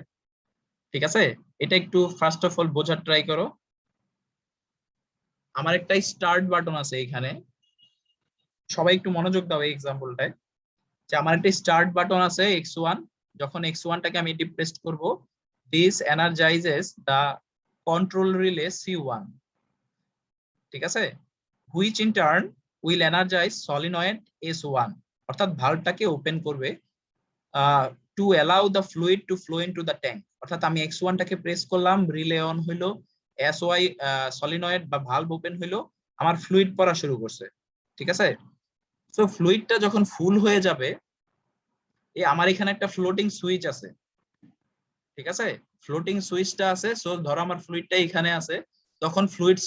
ঠিক আছে। এটা একটু ফার্স্ট অফ অল বোঝার ট্রাই করো। আমার একটা স্টার্ট বাটন আছে এখানে, সবাই একটু মনোযোগ দাও এই এক্সাম্পলটায়, যে আমার একটা স্টার্ট বাটন আছে x1, যখন x1 টাকে আমি ডিপ্রেস করব, this energizes the control relay C1, ঠিক আছে, which in turn will energize solenoid S1, অর্থাৎ ভালভটাকে ওপেন করবে to allow the fluid to flow into the tank. অর্থাৎ আমি x1 টাকে প্রেস করলাম, রিলে অন হইলো, SY সলিনয়েড বা ভালভ ওপেন হইলো, আমার ফ্লুইড পড়া শুরু করছে, ঠিক আছে। সো ফ্লুইডটা যখন ফুল হয়ে যাবে, আমার এখানে একটা ফ্লোটিং সুইচ আছে, ঠিক আছে, ফ্লোটিং সুইচটা আছে। সো ধরো আমার ফ্লুইডটা এখানে আছে, তখন ফ্লোট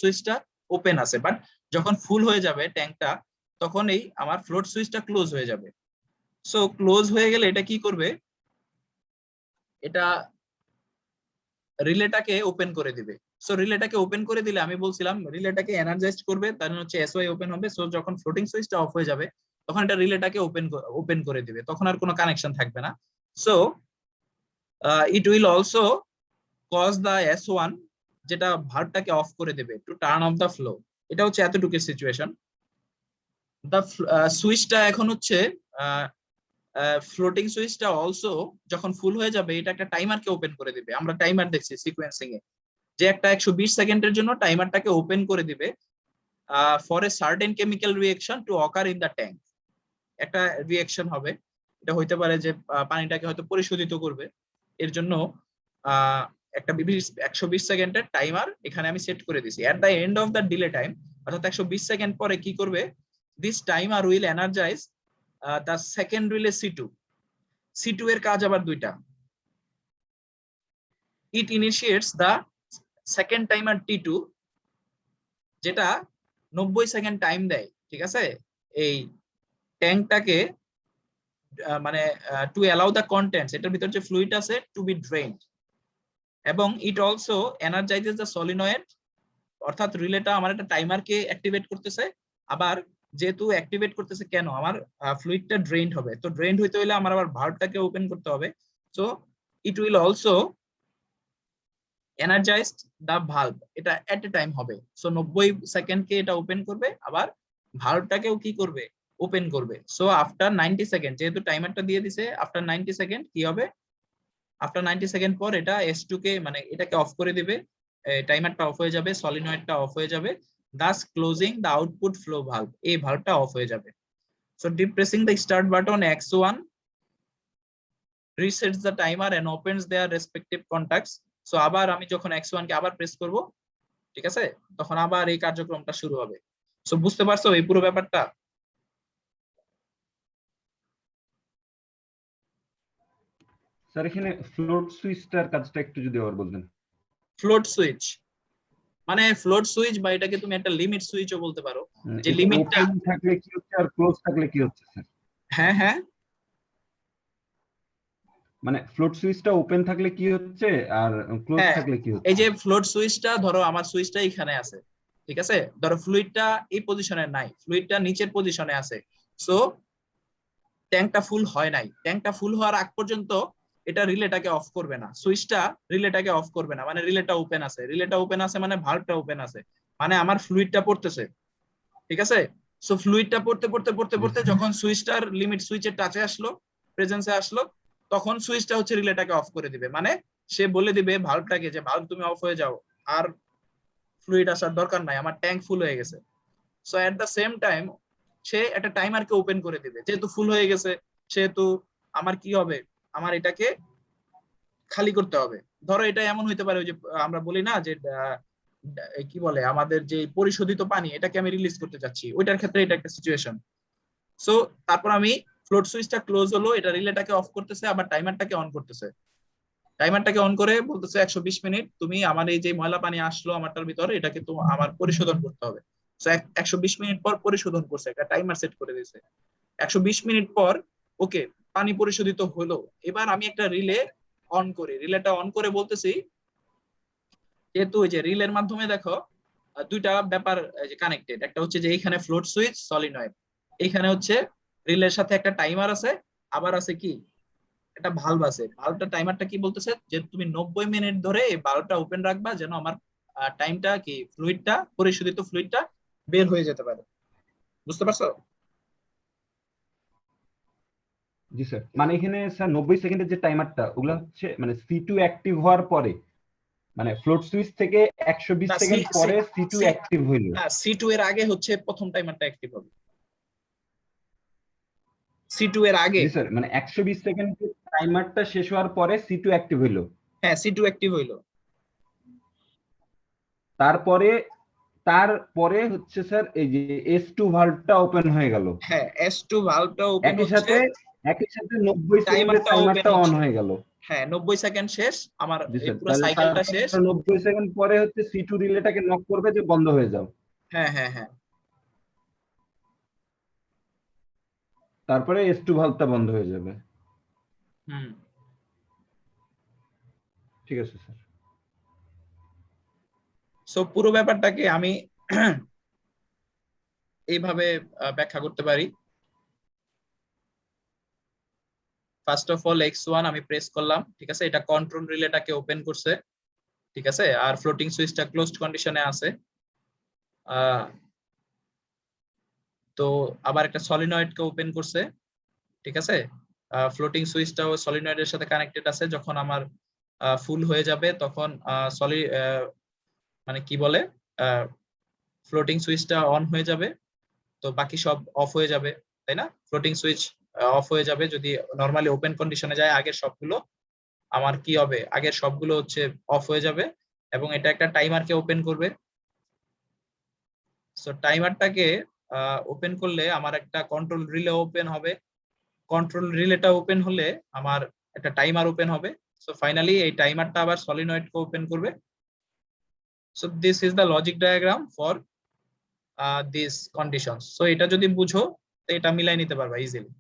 সুইচটা ওপেন আছে, বাট যখন ফুল হয়ে যাবে ট্যাঙ্কটা, তখন এই আমার ফ্লোট সুইচটা ক্লোজ হয়ে যাবে। সো ক্লোজ হয়ে গেলে এটা কি করবে, এটা রিলেটাকে ওপেন করে দিবে। সো রিলেটাকে ওপেন করে দিলে, আমি বলছিলাম রিলেটাকে এনার্জাইজড করবে, তার মানে হচ্ছে এসওয়াই ওপেন হবে। সো যখন ফ্লোটিং সুইচটা অফ হয়ে যাবে, তখন এটা রিলেটাকে ওপেন করে দিবে, তখন আর কোনো কানেকশন থাকবে না। So it will also cause the S1, যেটা ভালভটাকে অফ করে দেবে, to turn off the flow. এটা হচ্ছে এতটুকু সিচুয়েশন। দা সুইচটা এখন হচ্ছে ফ্লোটিং সুইচটা অলসো যখন ফুল হয়ে যাবে, এটা একটা টাইমারকে ওপেন করে দিবে। আমরা টাইমার দেখছি সিকোয়েন্সিং এ, যে একটা 120 সেকেন্ডের জন্য টাইমারটাকে ওপেন করে দিবে for a certain chemical reaction two occur in the tank. একটা রিঅ্যাকশন হবে, এটা হইতে পারে যে পানিটাকে হয়তো পরিশোধিত করবে, এর জন্য একটা 120 সেকেন্ডের টাইমার এখানে আমি সেট করে দিছি। At the end off the delay time, অর্থাৎ 120 সেকেন্ড পরে কি করবে, this timer will energize the second relay C2 এর কাজ আবার দুইটা। ইট ইনিশিয়েটস দ্য সেকেন্ড টাইমার T2, যেটা 90 সেকেন্ড টাইম দেয়, ঠিক আছে, এই ট্যাঙ্কটাকে মানে টু অ্যালাউ দ্য কন্টেন্টস, এটার ভিতর যে ফ্লুইড আছে, টু বি ড্রেইনড। এবং it also energises the solenoid, অর্থাৎ রিলেটা আমার একটা টাইমারকে অ্যাক্টিভেট করতেছে। আবার যেহেতু অ্যাক্টিভেট করতেছে কেন, আমার ফ্লুইডটা ড্রেইনড হবে, তো ড্রেইনড হইতে হলে আমার আবার ভালভটাকে ওপেন করতে হবে। So it will also energised the valve, এটা এট এ টাইম হবে। সো 90 সেকেন্ডকে এটা ওপেন করবে, আবার ভালভটাকেও কি করবে, ওপেন করবে। সো আফটার 90 সেকেন্ড, যেহেতু টাইমারটা দিয়ে দিছে, আফটার 90 সেকেন্ড কি হবে, আফটার 90 সেকেন্ড পর এটা S2 কে মানে এটাকে অফ করে দিবে, টাইমারটা অফ হয়ে যাবে, সলিনয়েডটা অফ হয়ে যাবে, thus closing the output flow valve, এই ভালভটা অফ হয়ে যাবে। So depressing the start button X1 resets the timer and opens their respective contacts. So আবার আমি যখন X1 কে আবার প্রেস করব, ঠিক আছে, তখন আবার এই কার্যক্রমটা শুরু হবে। সো বুঝতে পারছো এই পুরো ব্যাপারটা? স্যার এখানে ফ্লোট সুইচটার কাজটা একটু যদি আবার বলতেন। ফ্লোট সুইচ মানে ফ্লোট সুইচ, বা এটাকে তুমি একটা লিমিট সুইচও বলতে পারো, যে লিমিটটা ওপেন থাকলে কি হচ্ছে আর ক্লোজ থাকলে কি হচ্ছে স্যার? হ্যাঁ হ্যাঁ, মানে ফ্লোট সুইচটা ওপেন থাকলে কি হচ্ছে আর ক্লোজ হ্যাঁ, থাকলে কি হচ্ছে? এই যে ফ্লোট সুইচটা, ধরো আমার সুইচটা এখানে আছে, ঠিক আছে, ধরো ফ্লুইডটা এই পজিশনে নাই, ফ্লুইডটা নিচের পজিশনে আছে। সো ট্যাঙ্কটা ফুল হয় নাই, ট্যাঙ্কটা ফুল হওয়ার আগ পর্যন্ত এটা রিলেটাকে অফ করবে না, সুইচটা রিলেটাকে অফ করবে না, মানে রিলেটা ওপেন আছে, রিলেটা ওপেন আছে মানে ভালভটা ওপেন আছে, মানে আমার ফ্লুইডটা পড়তেছে, ঠিক আছে। সো ফ্লুইডটা পড়তে পড়তে পড়তে পড়তে যখন সুইচটার লিমিট সুইচের টাচে আসলো, প্রেজেন্সে আসলো, তখন সুইচটা হচ্ছে রিলেটাকে অফ করে দিবে, মানে সে বলে দিবে ভালভটাকে যে ভালভ তুমি অফ হয়ে যাও, আর ফ্লুইড আসার দরকার নাই, আমার ট্যাঙ্ক ফুল হয়ে গেছে। So at the same time say একটা টাইমারকে ওপেন করে দিবে, যেহেতু ফুল হয়ে গেছে, সেহেতু আমার কি হবে, আমার এটাকে খালি করতে হবে। ধরো এটা এমন হইতে পারে, ওই যে আমরা বলি না যে কি বলে, আমাদের যে পরিশোধিত পানি, এটাকে আমি রিলিজ করতে যাচ্ছি, ওইটার ক্ষেত্রে এটা একটা সিচুয়েশন। সো তারপর আমি ফ্লোট সুইচটা ক্লোজ হলো, এটা রিলেটাকে অফ করতেছে, আবার টাইমারটাকে অন করতেছে, টাইমারটাকে অন করে বলতেছে 120 মিনিট তুমি আমার এই যে ময়লা পানি আসলো আমারটার ভিতরে, এটাকে তো আমার পরিশোধন করতে হবে। সো 120 মিনিট পর পরিশোধন করছে, একটা টাইমার সেট করে দিয়েছে। 120 মিনিট পর ওকে, পানি পরিশোধিত হলো। এবার আমি একটা রিলে অন করি, রিলেটা অন করে বলতেছি, যেহেতু ওই যে রিলের মাধ্যমে দেখো দুইটা ব্যাপার কানেক্টেড, একটা হচ্ছে যে এইখানে ফ্লোট সুইচ সলিনয়েড, এইখানে হচ্ছে রিলের সাথে একটা টাইমার আছে, আবার আছে কি একটা ভালভ আছে। ভালভটা টাইমারটা কি বলতেছে, যে তুমি 90 মিনিট ধরে এই ভালভটা ওপেন রাখবা, যেন আমার টাইমটা কি ফ্লুইডটা, পরিশোধিত ফ্লুইডটা বের হয়ে যেতে পারে। বুঝতে পারছো? জি স্যার, মানে এখানে স্যার 90 সেকেন্ডের যে টাইমারটা, ওগুলা হচ্ছে মানে C2 অ্যাক্টিভ হওয়ার পরে, মানে ফ্লোট সুইচ থেকে 120 না, সেকেন্ড পরে C2 অ্যাক্টিভ হইলো। না, C2 এর আগে হচ্ছে প্রথম টাইমারটা অ্যাক্টিভ হবে, C2 এর আগে। জি স্যার, মানে 120 সেকেন্ড টাইমারটা শেষ হওয়ার পরে C2 অ্যাক্টিভ হইলো। হ্যাঁ, C2 অ্যাক্টিভ হইলো। তারপরে তারপরে হচ্ছে স্যার এই যে S2 ভালভটা ওপেন হয়ে গেল। হ্যাঁ, S2 ভালভটা ওপেন একই হচ্ছে, সাথে 90 সেকেন্ডের টাইমারটা ওপেন টাইমারটা অন হচ্ছে। হয়ে গেল। হ্যাঁ, 90 সেকেন্ড শেষ, আমার জি এই স্যার, পুরো তাহলে সাইকেলটা শেষ। 90 সেকেন্ড পরে হচ্ছে C2 রিলেটাকে নক করবে যে বন্ধ হয়ে যাও। হ্যাঁ হ্যাঁ হ্যাঁ, তারপরে S2 ভালভটা বন্ধ হয়ে যাবে। হুম। ঠিক আছে স্যার। সো পুরো ব্যাপারটাকে আমি এইভাবে ব্যাখ্যা করতে পারি। ফার্স্ট অফ অল X1 আমি প্রেস করলাম, ঠিক আছে, এটা কন্ট্রোল রিলেটাকে ওপেন করছে, ঠিক আছে, আর ফ্লোটিং সুইচটা ক্লোজড কন্ডিশনে আছে। তো আবার একটা সলিনয়েডকে ওপেন করছে, ঠিক আছে, ফ্লোটিং সুইচটাও সলিনয়েডের সাথে কানেক্টেড আছে। যখন আমার ফুল হয়ে যাবে, তখন মানে কি বলে, ফ্লোটিং সুইচটা অন হয়ে যাবে, তো বাকি সব অফ হয়ে যাবে, তাই না? ফ্লোটিং সুইচ অফ হয়ে যাবে যদি নরমালি ওপেন কন্ডিশনে যায় আগের সবগুলো, আমার কি হবে, আগের সবগুলো হচ্ছে অফ হয়ে যাবে এবং এটা একটা টাইমারকে ওপেন করবে। সো টাইমারটাকে ওপেন করলে আমার একটা কন্ট্রোল রিলে ওপেন হবে, কন্ট্রোল রিলেটা ওপেন হলে আমার একটা টাইমার ওপেন হবে। সো ফাইনালি এই টাইমারটা আবার সলিনয়েডকে ওপেন করবে। So this is the logic diagram for this conditions. So এটা যদি বুঝো তো এটা মিলাই নিতে পারবা ইজিলি।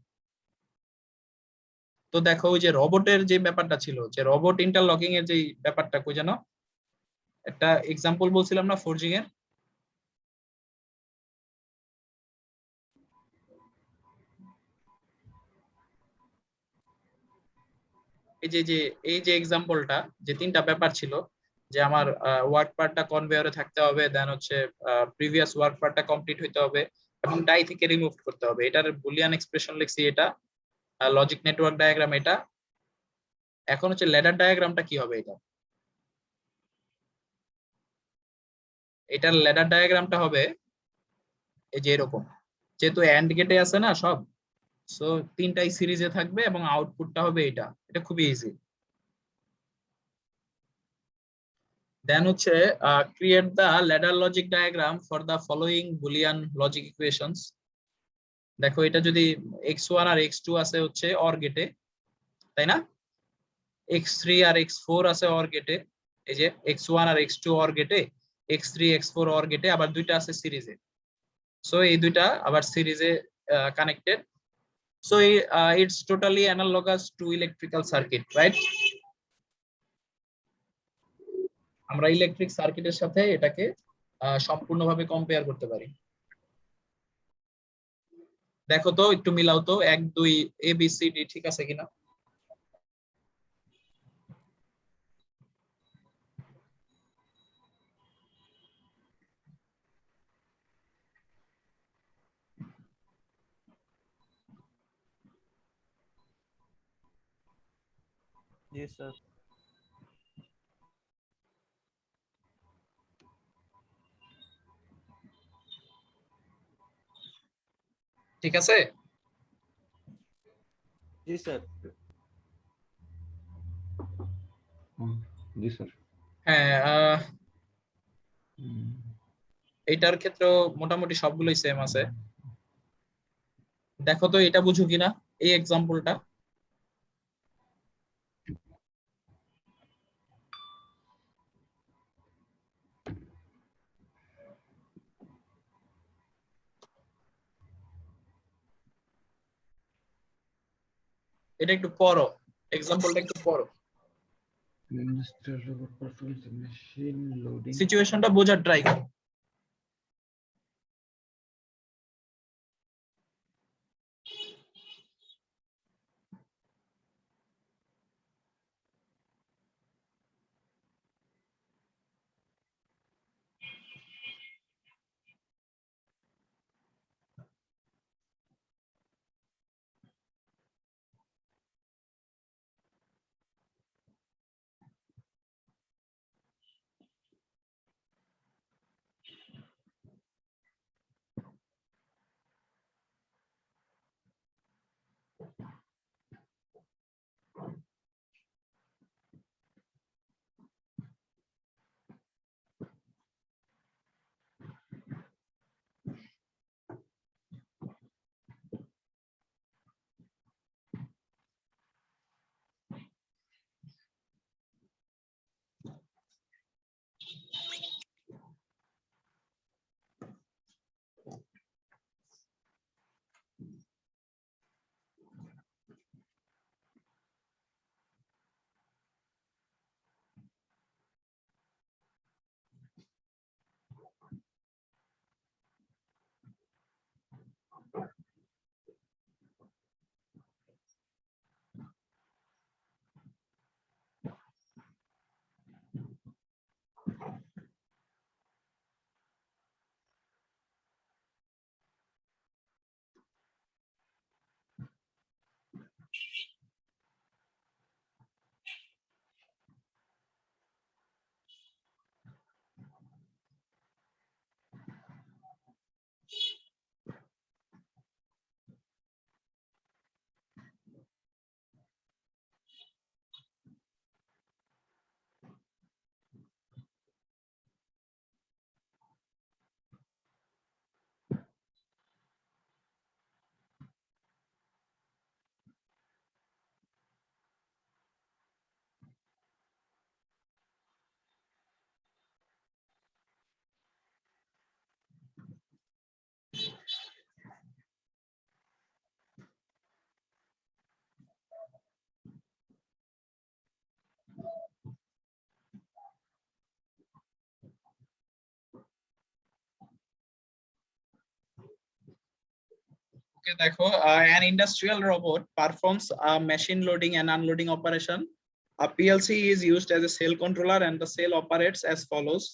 তো দেখো ওই যে রোবটের যে ব্যাপারটা ছিল, যে রোবট ইন্টারলকিং এর যে ব্যাপারটা কই জানো, একটা এক্সাম্পল বলছিলাম না ফোরজিং এর, এই যে এক্সাম্পলটা, যে তিনটা ব্যাপার ছিল, যে আমার ওয়ার্ক পার্টটা কনভেয়রে থাকতে হবে, দেন হচ্ছে প্রিভিয়াস ওয়ার্ক পার্টটা কমপ্লিট হইতে হবে এবং ডাই থেকে রিমুভ করতে হবে। এটার বুলিয়ান এক্সপ্রেশন লিখছি, এটা লজিক নেটওয়ার্ক ডায়াগ্রাম এটা। এখন হচ্ছে ল্যাডার ডায়াগ্রামটা কি হবে, এটার ল্যাডার ডায়াগ্রামটা হবে এই যে এরকম। যেহেতু এন্ড গেটে আছে না সব, সো তিনটাই সিরিজে থাকবে এবং আউটপুটটা হবে এটা। এটা খুবই ইজি। দেন হচ্ছে create the ladder logic diagram for the following Boolean logic equations. দেখো এটা যদি x1 আর x2 আছে হচ্ছে অর গেটে, তাই না, x3 আর x4 আছে অর গেটে, এই যে x1 আর x2 অর গেটে, x3 x4 অর গেটে, আবার দুইটা আছে সিরিজে। সো এই দুইটা আবার সিরিজে connected. So it's totally analogous to electrical circuit, right? আমরা ইলেকট্রিক সার্কিটের সাথে এটাকে সম্পূর্ণভাবে কম্পেয়ার করতে পারি। দেখো তো একটু মিলাও তো, 1 2 ABCD ঠিক আছে কিনা। जी सर। ঠিক আছে। जी सर। জি স্যার। হ্যাঁ, এইটার ক্ষেত্রেও মোটামুটি সবগুলোই সেম আছে। দেখো তো এটা বুঝো কিনা এই এক্সাম্পলটা। এটা একটু পড়ো, এক্সাম্পলটা একটু পড়ো, সিচুয়েশনটা বোঝার ট্রাই করো। দেখো, an industrial robot performs a machine loading and unloading operation. A PLC is used as a cell controller and the cell operates as follows.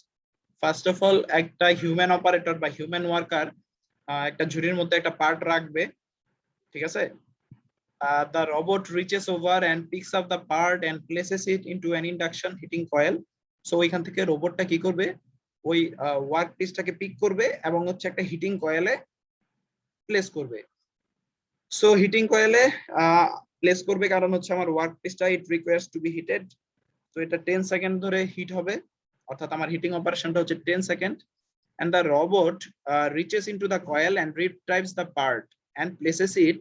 First of all, একটা human operator বা human worker একটা ঝুড়ির মধ্যে একটা part রাখবে, ঠিক আছে? The robot reaches over and picks up the part and places it into an induction heating coil. So এখান থেকে রোবটটা কি করবে, ওই ওয়ার্ক পিসটাকে পিক করবে এবং হচ্ছে একটা হিটিং কয়েলে প্লেস করবে। সো হিটিং কয়েলে প্লেস করবে কারণ হচ্ছে আমার ওয়ার্ক পিসটা it requires to be heated. তো এটা 10 সেকেন্ড ধরে হিট হবে, অর্থাৎ আমার হিটিং অপারেশনটা হচ্ছে 10 second. and the robot reaches into the coil and retrieves the part and places it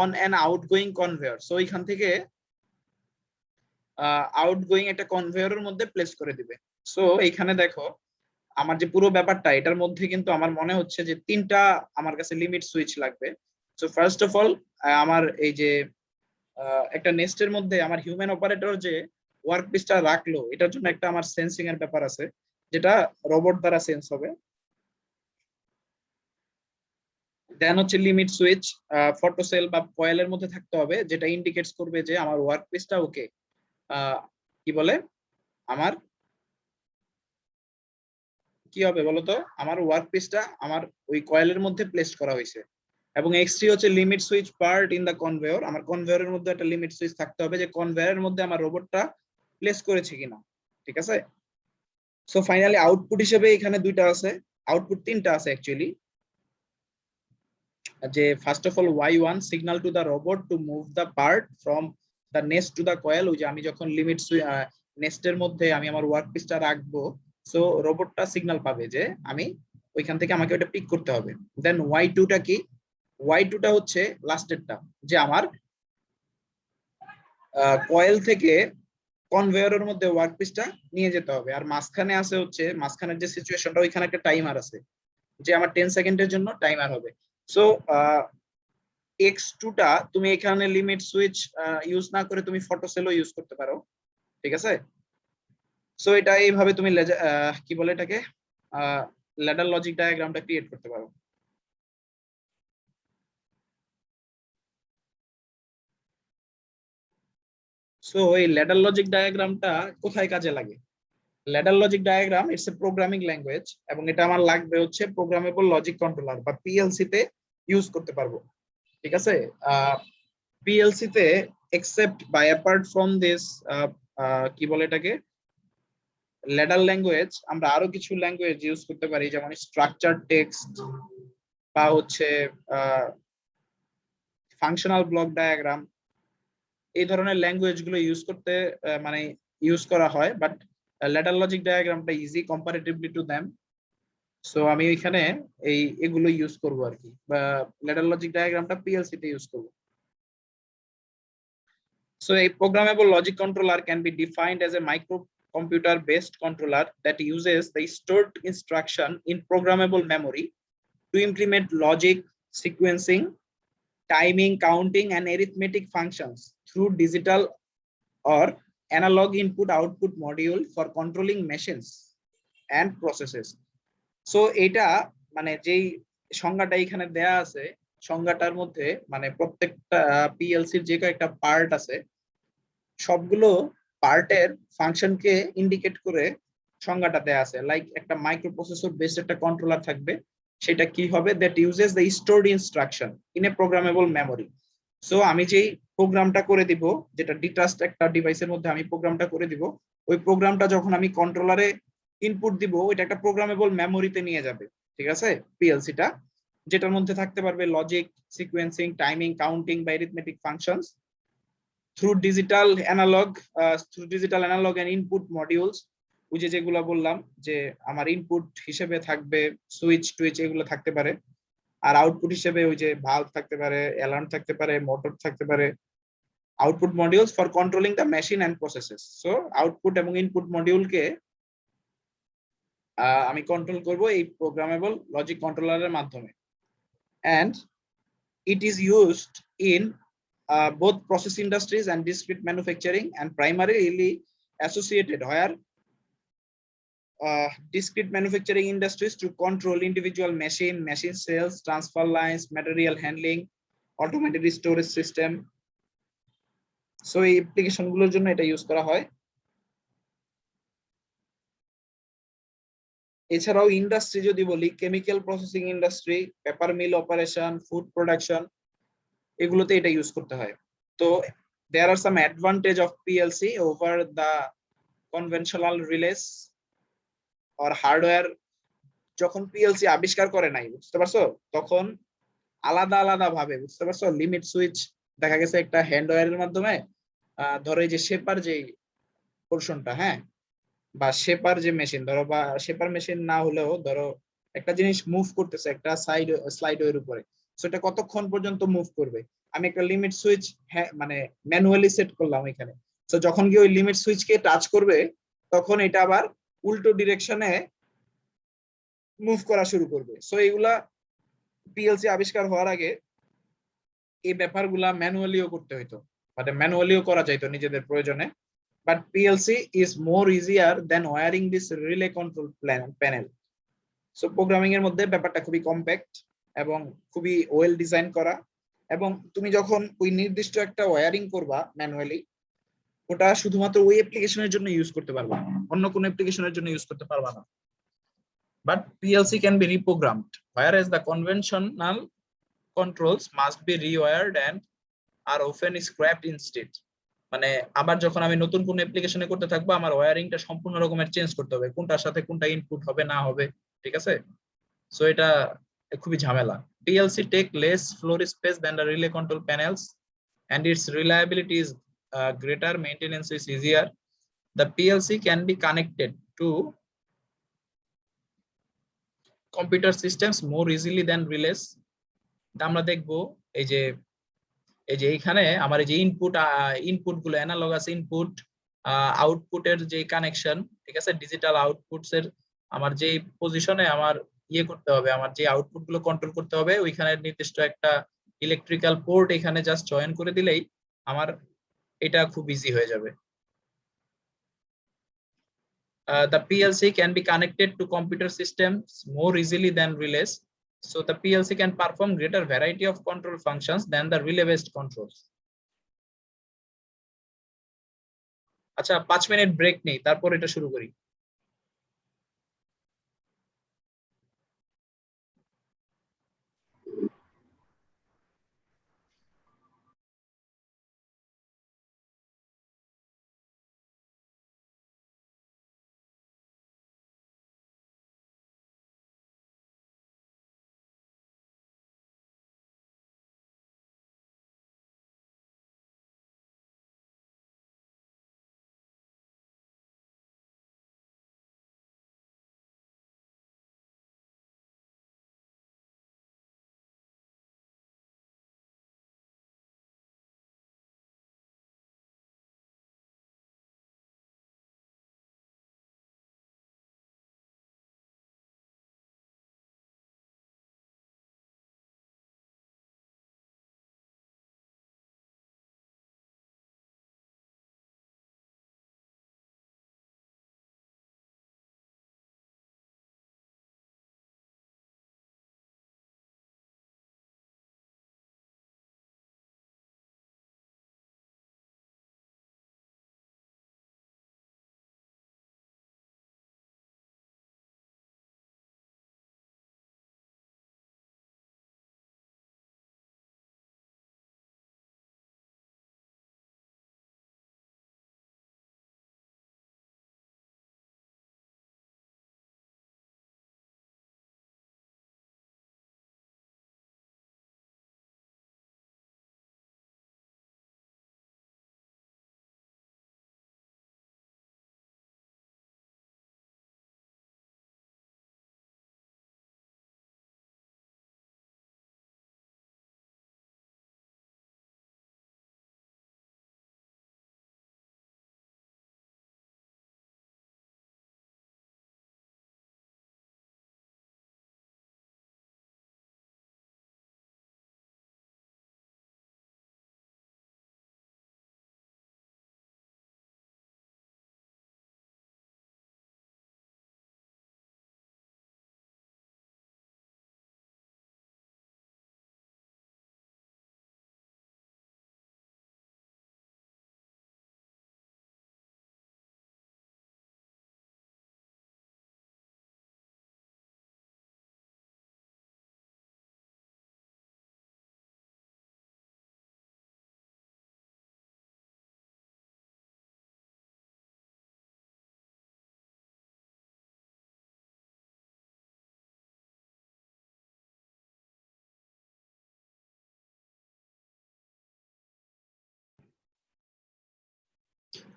on an outgoing conveyor. So এখান থেকে আউটগোয়িং একটা কনভেয়রের মধ্যে প্লেস করে দিবে। সো এখানে দেখো আমার যে পুরো ব্যাপারটা, এটার মধ্যে কিন্তু আমার মনে হচ্ছে যে তিনটা আমার কাছে লিমিট সুইচ লাগবে। সো ফার্স্ট অফ অল আমার এই যে একটা নেস্টের মধ্যে আমার হিউম্যান অপারেটর যে ওয়ার্ক পিসটা রাখলো, এটার জন্য একটা আমার সেন্সিং এর ব্যাপার আছে, যেটা রোবট দ্বারা সেন্স হবে। দেন হচ্ছে লিমিট সুইচ ফটোসেল বা কয়েলের মধ্যে থাকতে হবে, যেটা ইন্ডিকেটস করবে যে আমার ওয়ার্ক পিসটা ওকে কি বলে আমার কি হবে বলতো, আমার ওয়ার্ক পিসটা আমার ওই কয়েলের মধ্যে প্লেস করা হয়েছে। এবং এক্স3 হচ্ছে limit switch part in the conveyor, আমার কনভেয়রের মধ্যে একটা লিমিট সুইচ থাকতে হবে যে কনভেয়রের মধ্যে আমার রোবটটা প্লেস করেছে কিনা, ঠিক আছে? সো ফাইনালি আউটপুট হিসেবে এখানে দুইটা আছে, আউটপুট তিনটা আছে অ্যাকচুয়ালি। যে first of all y1 signal to the robot to move the part from the nest to the coil. ওই যে আমি যখন লিমিট নেস্টের মধ্যে আমি আমার ওয়ার্ক পিসটা রাখবো, সো রোবটটা সিগন্যাল পাবে যে আমি ওইখান থেকে আমাকে ওটা পিক করতে হবে। দেন y2 টা কি, y2 টা হচ্ছে লাস্টেরটা, যে আমার কয়েল থেকে কনভেয়রের মধ্যে ওয়ার্ক পিসটা নিয়ে যেতে হবে। আর মাঝখানে আছে হচ্ছে মাঝখানের যে সিচুয়েশনটা, ওইখানে একটা টাইমার আছে যে আমার 10 সেকেন্ডের জন্য টাইমার হবে। সো x2 টা তুমি এখানে লিমিট সুইচ ইউজ না করে তুমি ফটোসেলও ইউজ করতে পারো, ঠিক আছে? সো এটা এইভাবে তুমি কি বলে এটাকে ল্যাডার লজিক ডায়াগ্রামটা ক্রিয়েট করতে পারো। সো এই ল্যাডার লজিক ডায়াগ্রামটা কোথায় কাজে লাগে? Ladder logic diagram it's a programming language, এবং এটা আমার লাগবে হচ্ছে প্রোগ্রামেবল লজিক কন্ট্রোলার বা পিএলসি তে ইউজ করতে পারবো, ঠিক আছে? পিএলসি তে এক্সেপ্ট বা অ্যাপার্ট ফ্রম দিস কি বলে এটাকে ল্যাডার ল্যাঙ্গুয়েজ, আমরা আরো কিছু ল্যাঙ্গুয়েজ ইউজ করতে পারি, যেমন স্ট্রাকচার টেক্সট বা হচ্ছে ফাংশনাল ব্লক ডায়াগ্রাম। এই ধরনের ল্যাঙ্গুয়েজ গুলো ইউজ করতে মানে ইউজ করা হয়, বাট ল্যাডার লজিক ডায়াগ্রামটা easy comparatively to them. So আমি এখানে এগুলো ইউজ করব আর কি, বা ল্যাডার লজিক ডায়াগ্রামটা পিএলসি তে ইউজ করব। So a programmable logic controller can be defined as a microcomputer based controller that uses the stored instruction in programmable memory to implement logic, sequencing, timing, counting, and arithmetic functions through digital or analog input output module for controlling machines and processes. So এটা মানে যেই সংজ্ঞাটা এখানে দেয়া আছে, সংজ্ঞাটার মধ্যে মানে প্রত্যেকটা পিএলসির যে কয়েকটা পার্ট আছে, সবগুলো পার্টের ফাংশনকে ইন্ডিকেট করে সংজ্ঞাটা দেয়া আছে। লাইক একটা মাইক্রোপ্রসেসর বেসড একটা কন্ট্রোলার থাকবে, সেটা কি হবে, that uses the stored instruction in a programmable memory. So আমি যেই প্রোগ্রামটা করে দিব, যেটা ডিটাচড একটা ডিভাইসের মধ্যে আমি প্রোগ্রামটা করে দিব, ওই প্রোগ্রামটা যখন আমি কন্ট্রোলারে ইনপুট দিব, ওইটা একটা প্রোগ্রামেবল মেমোরিতে নিয়ে যাবে, ঠিক আছে? পিএলসিটা, যেটার মধ্যে থাকতে পারবে লজিক, সিকোয়েন্সিং, টাইমিং, কাউন্টিং বা arithmetic functions through digital analog and input modules, ওই যে যেগুলো বললাম যে আমার ইনপুট হিসেবে থাকবে সুইচ টুইচ, এগুলো থাকতে পারে। আর আউটপুট হিসেবে ওই যে ভালভ থাকতে পারে, অ্যালার্ম থাকতে পারে, মোটর থাকতে পারে। Output modules for controlling the machine and processes. So output এবং ইনপুট মডিউলকে আমি কন্ট্রোল করব এই প্রোগ্রামেবল লজিক কন্ট্রোলারের মাধ্যমে। and it is used in both process industries and discrete manufacturing, and primarily associated where discrete manufacturing industries to control individual machine cells, transfer lines, material handling, automated storage system. So এই application গুলোর জন্য এটা use করা হয়। এছাড়াও industry যদি বলি, chemical processing industry, paper mill operation, food production, এগুলোতে এটা ইউজ করতে হয়। তো there are some advantage of PLC over the conventional relays or hardware. যখন PLC আবিষ্কার করে নাই, বুঝতে পারছো, তখন আলাদা আলাদা ভাবে, বুঝতে পারছো, লিমিট সুইচ দেখা গেছে একটা হ্যান্ড ওয়্যারের মাধ্যমে, ধরো এই যে শেপার যে পোর্শনটা, হ্যাঁ, বা শেপার যে মেশিন ধরো, বা শেপার মেশিন না হলেও ধরো একটা জিনিস মুভ করতেছে একটা স্লাইড এর উপরে, সেটা কতক্ষণ পর্যন্ত মুভ করবে, আমি একটা লিমিট সুইচ মানে ম্যানুয়ালি সেট করলাম এখানে। তো যখন কি ওই লিমিট সুইচকে টাচ করবে, তখন এটা আবার উল্টো ডিরেকশনে মুভ করা শুরু করবে। সো এগুলা পিএলসি আবিষ্কার হওয়ার আগে এই ব্যাপারগুলা ম্যানুয়ালিও করতে হইতো, মানে ম্যানুয়ালিও করা যাইতো নিজেদের প্রয়োজনে। But PLC is more easier than wiring this relay control panel. So programming এর মধ্যে ব্যাপারটা খুবই কম্প্যাক্ট এবং খুবই ওয়েল ডিজাইন করা, এবং তুমি যখন ওই নির্দিষ্ট একটা ওয়্যারিং করবা ম্যানুয়ালি, ওটা শুধুমাত্র ওই অ্যাপ্লিকেশনের জন্য ইউজ করতে পারবা, অন্য কোনো অ্যাপ্লিকেশনের জন্য ইউজ করতে পারবা না। But PLC can be reprogrammed, whereas the conventional controls must be rewired and are often scrapped instead. মানে আবার যখন আমি নতুন কোন অ্যাপ্লিকেশনে করতে থাকবো, আমার ওয়্যারিংটা সম্পূর্ণ রকমের চেঞ্জ করতে হবে, কোনটার সাথে কোনটা ইনপুট হবে না হবে, ঠিক আছে? সো এটা খুবই ঝামেলা। PLC take less floor space than the relay control panels and its reliability is greater, maintenance is easier. The PLC can be connected to computer systems more easily than relays. আমরা দেখবো এই যে এইখানে আমার এই যে ইনপুট গুলো analogous input, আউটপুটের যে কানেকশন, ঠিক আছে, ডিজিটাল আউটপুটস এর আমার যে পজিশনে আমার ইয়ে করতে হবে, আমার যে আউটপুট গুলো কন্ট্রোল করতে হবে, ওইখানে নির্দিষ্ট একটা ইলেকট্রিক্যাল পোর্ট এখানে জাস্ট জয়েন করে দিলেই আমার এটা খুব ইজি হয়ে যাবে। The PLC can be connected to computer systems more easily than relays. So the PLC can perform greater variety of control functions than the relay-based controls. আচ্ছা 5 minute break নেই, তারপর এটা শুরু করি।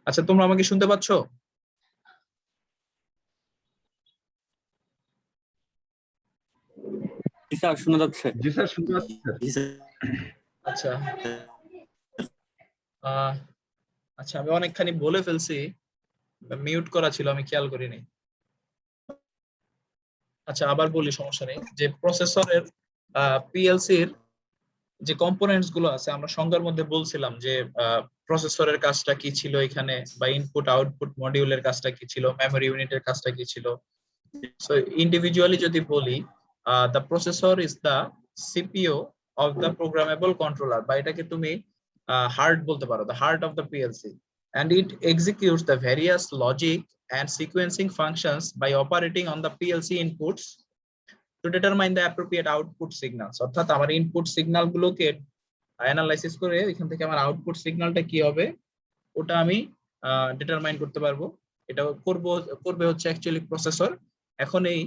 আচ্ছা, তোমরা আমাকে শুনতে পাচ্ছ? জি স্যার, শোনা যাচ্ছে। জি স্যার, শুনতে পাচ্ছি স্যার। জি স্যার। আচ্ছা, আহ আচ্ছা, আমি অনেকখানি বলে ফেলছি, মিউট করা ছিল, আমি খেয়াল করিনি। আচ্ছা, আবার বলি, সমস্যা নেই। যে প্রসেসরের পিএলসির যে কম্পোনেন্টস গুলো আছে, আমরা সংজ্ঞার মধ্যে বলছিলাম যে প্রসেসরের কাজটা কি ছিল এখানে, বা ইনপুট আউটপুট মডিউলের কাজটা কি ছিল, মেমরি ইউনিটের কাজটা কি ছিল। সো ইন্ডিভিজুয়ালি যদি বলি, the processor is the CPU of the programmable controller, বা এটাকে তুমি হার্ট বলতে পারো, the heart of the PLC, and it executes the various logic and sequencing functions by operating on the PLC inputs to determine the appropriate output signals. অর্থাৎ আমার input signal গুলোকে analysis করে এখান থেকে আমার আউটপুট সিগন্যালটা কি হবে ওটা আমি ডিটারমাইন করতে পারবো। এটা করবে হচ্ছে অ্যাকচুয়ালি প্রসেসর। এখন এই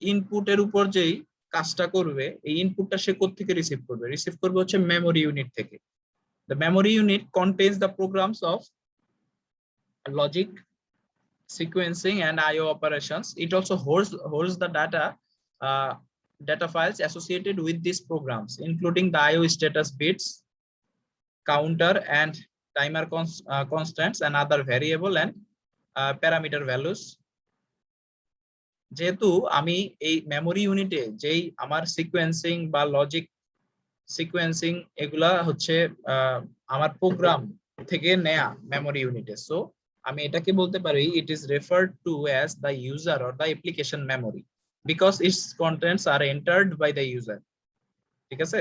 ইনপুটের উপর যেই কাজটা করবে, এই ইনপুটটা সে কোত্থেকে রিসিভ করবে হচ্ছে মেমোরি ইউনিট থেকে। The memory unit contains the programs of logic, sequencing, and I/O operations. It also holds the data files associated with these programs, including the I/O status bits, counter and timer constants, and other variable and parameter values. যেহেতু আমি এই memory ইউনিটে যেই আমার sequencing বা logic sequencing এগুলা হচ্ছে আমার প্রোগ্রাম থেকে নেয়া মেমোরি ইউনিটে, সো আমি এটাকে বলতে পারি it is referred to as the user or the application memory, because its contents are entered by the user. ঠিক আছে?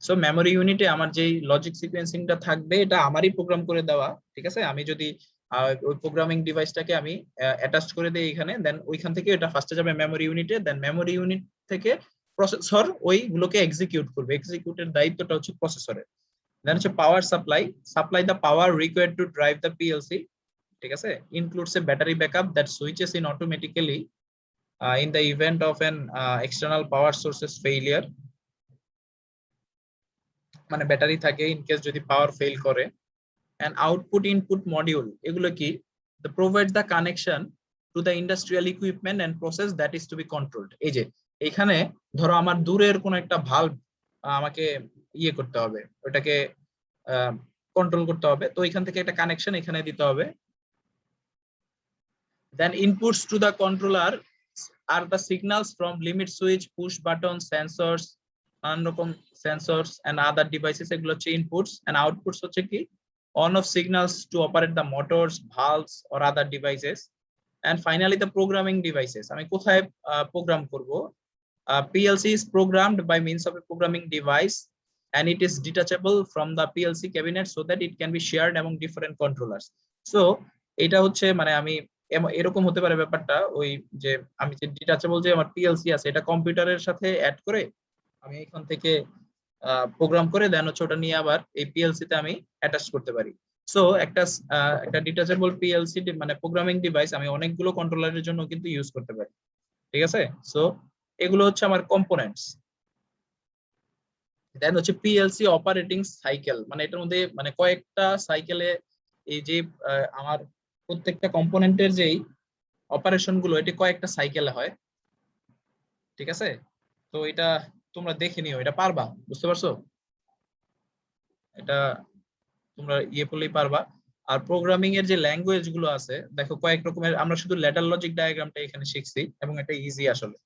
সো মেমোরি ইউনিটে আমার যেই লজিক সিকোয়েন্সিংটা থাকবে এটা আমারই প্রোগ্রাম করে দেওয়া। ঠিক আছে? আমি যদি ওই প্রোগ্রামিং ডিভাইসটাকে আমি অ্যাটাচ করে দেই এখানে, দেন ওইখান থেকে এটা ফার্স্টে যাবে মেমোরি ইউনিটে, দেন মেমোরি ইউনিট থেকে প্রসেসর ওইগুলোকে এক্সিকিউট করবে। এক্সিকিউটের দায়িত্বটা হচ্ছে প্রসেসরের। দেন হচ্ছে power supply the power required to drive the PLC. ঠিক আছে? Includes A battery backup that switches in automatically in the event of an external power sources failure, মানে ব্যাটারি থাকে ইন কেস যদি পাওয়ার ফেল করে। and output input module, এগুলো কি? the provides the connection to the industrial equipment and process that is to be controlled. এই যে এখানে ধরো আমার দূরের কোন একটা ভালভ আমাকে ইয়ে করতে হবে, ওটাকে কন্ট্রোল করতে হবে, তো এখান থেকে একটা কানেকশন এখানে দিতে হবে। then inputs to the controller are the signals from limit switch, push button, sensors, নানারকম sensors and other devices, এগুলো হচ্ছে inputs, and outputs হচ্ছে কি? on off signals to operate the motors, valves or other devices. And finally the programming devices, আমি কোথায় programme করব? PLC is programmed by means of a programming device, and it is detachable from the PLC cabinet so that it can be shared among different controllers. So এটা হচ্ছে মানে আমি এরকম হতে পারে ব্যাপারটা, ওই যে আমি যে ডিটাচেবল যে আমার পিএলসি আছে এটা কম্পিউটারের সাথে অ্যাড করে আমি এখান থেকে প্রোগ্রাম করে দেন হচ্ছে ওটা নিয়ে আবার এই পিএলসি তে আমি অ্যাটাচ করতে পারি। সো একটা ডিটাচেবল পিএলসি মানে প্রোগ্রামিং ডিভাইস আমি অনেকগুলো কন্ট্রোলারের জন্য কিন্তু ইউজ করতে পারি। ঠিক আছে? সো এগুলো হচ্ছে আমার কম্পোনেন্টস। দেন হচ্ছে পিএলসি অপারেটিং সাইকেল, মানে এটার মধ্যে মানে কয়েকটা সাইকেলে এই যে আমার প্রত্যেকটা কম্পোনেন্টের যেই অপারেশন গুলো এটি কয়েকটা সাইকেলে হয়। ঠিক আছে? তো এটা তোমরা দেখে নিও, এটা পারবা, বুঝতে পারছো? এটা তোমরা ইয়ে করলেই পারবা। আর প্রোগ্রামিং এর যে ল্যাঙ্গুয়েজ গুলো আছে দেখো কয়েক রকমের, আমরা শুধু ল্যাডার লজিক ডায়াগ্রামটা এখানে শিখছি এবং এটা ইজি আসলে।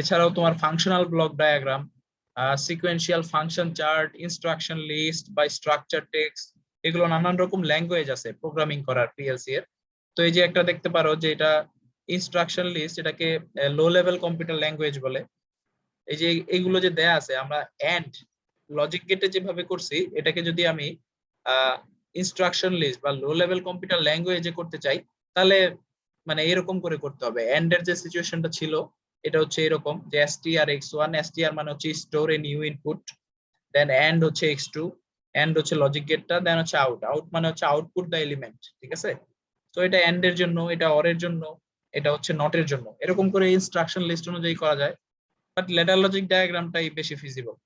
এছাড়াও তোমার functional block diagram, sequential function chart, instruction list বা স্ট্রাকচার টেক্সট, এগুলো নানান রকম ল্যাঙ্গুয়েজ আছে প্রোগ্রামিং করার পিএলসি এর। তো এই যে একটা দেখতে পারো যে এটা ইনস্ট্রাকশন লিস্ট, এটাকে লো লেভেল কম্পিউটার ল্যাঙ্গুয়েজ বলে। এই যে এইগুলো যে দেয়া আছে, আমরা এন্ড লজিক গেটে যেভাবে করছি এটাকে যদি আমি ইনস্ট্রাকশন লিস্ট বা লো লেভেল কম্পিউটার ল্যাঙ্গুয়েজে করতে চাই তাহলে মানে এরকম করে করতে হবে। এন্ড এর যে সিচুয়েশনটা ছিল এটা হচ্ছে এরকম যে str(x1), str মানে হচ্ছে store a new input, then and হচ্ছে x2, এন্ড হচ্ছে লজিক গেটটা, দেন হচ্ছে আউট মানে হচ্ছে আউটপুট দ্য এলিমেন্ট। ঠিক আছে? তো এটা এন্ড এর জন্য, এটা অর এর জন্য, এটা হচ্ছে নট এর জন্য, এরকম করে ইনস্ট্রাকশন লিস্ট অনুযায়ী করা যায়। বাট ল্যাডার লজিক ডায়াগ্রামটাই বেশি ফিজিবল।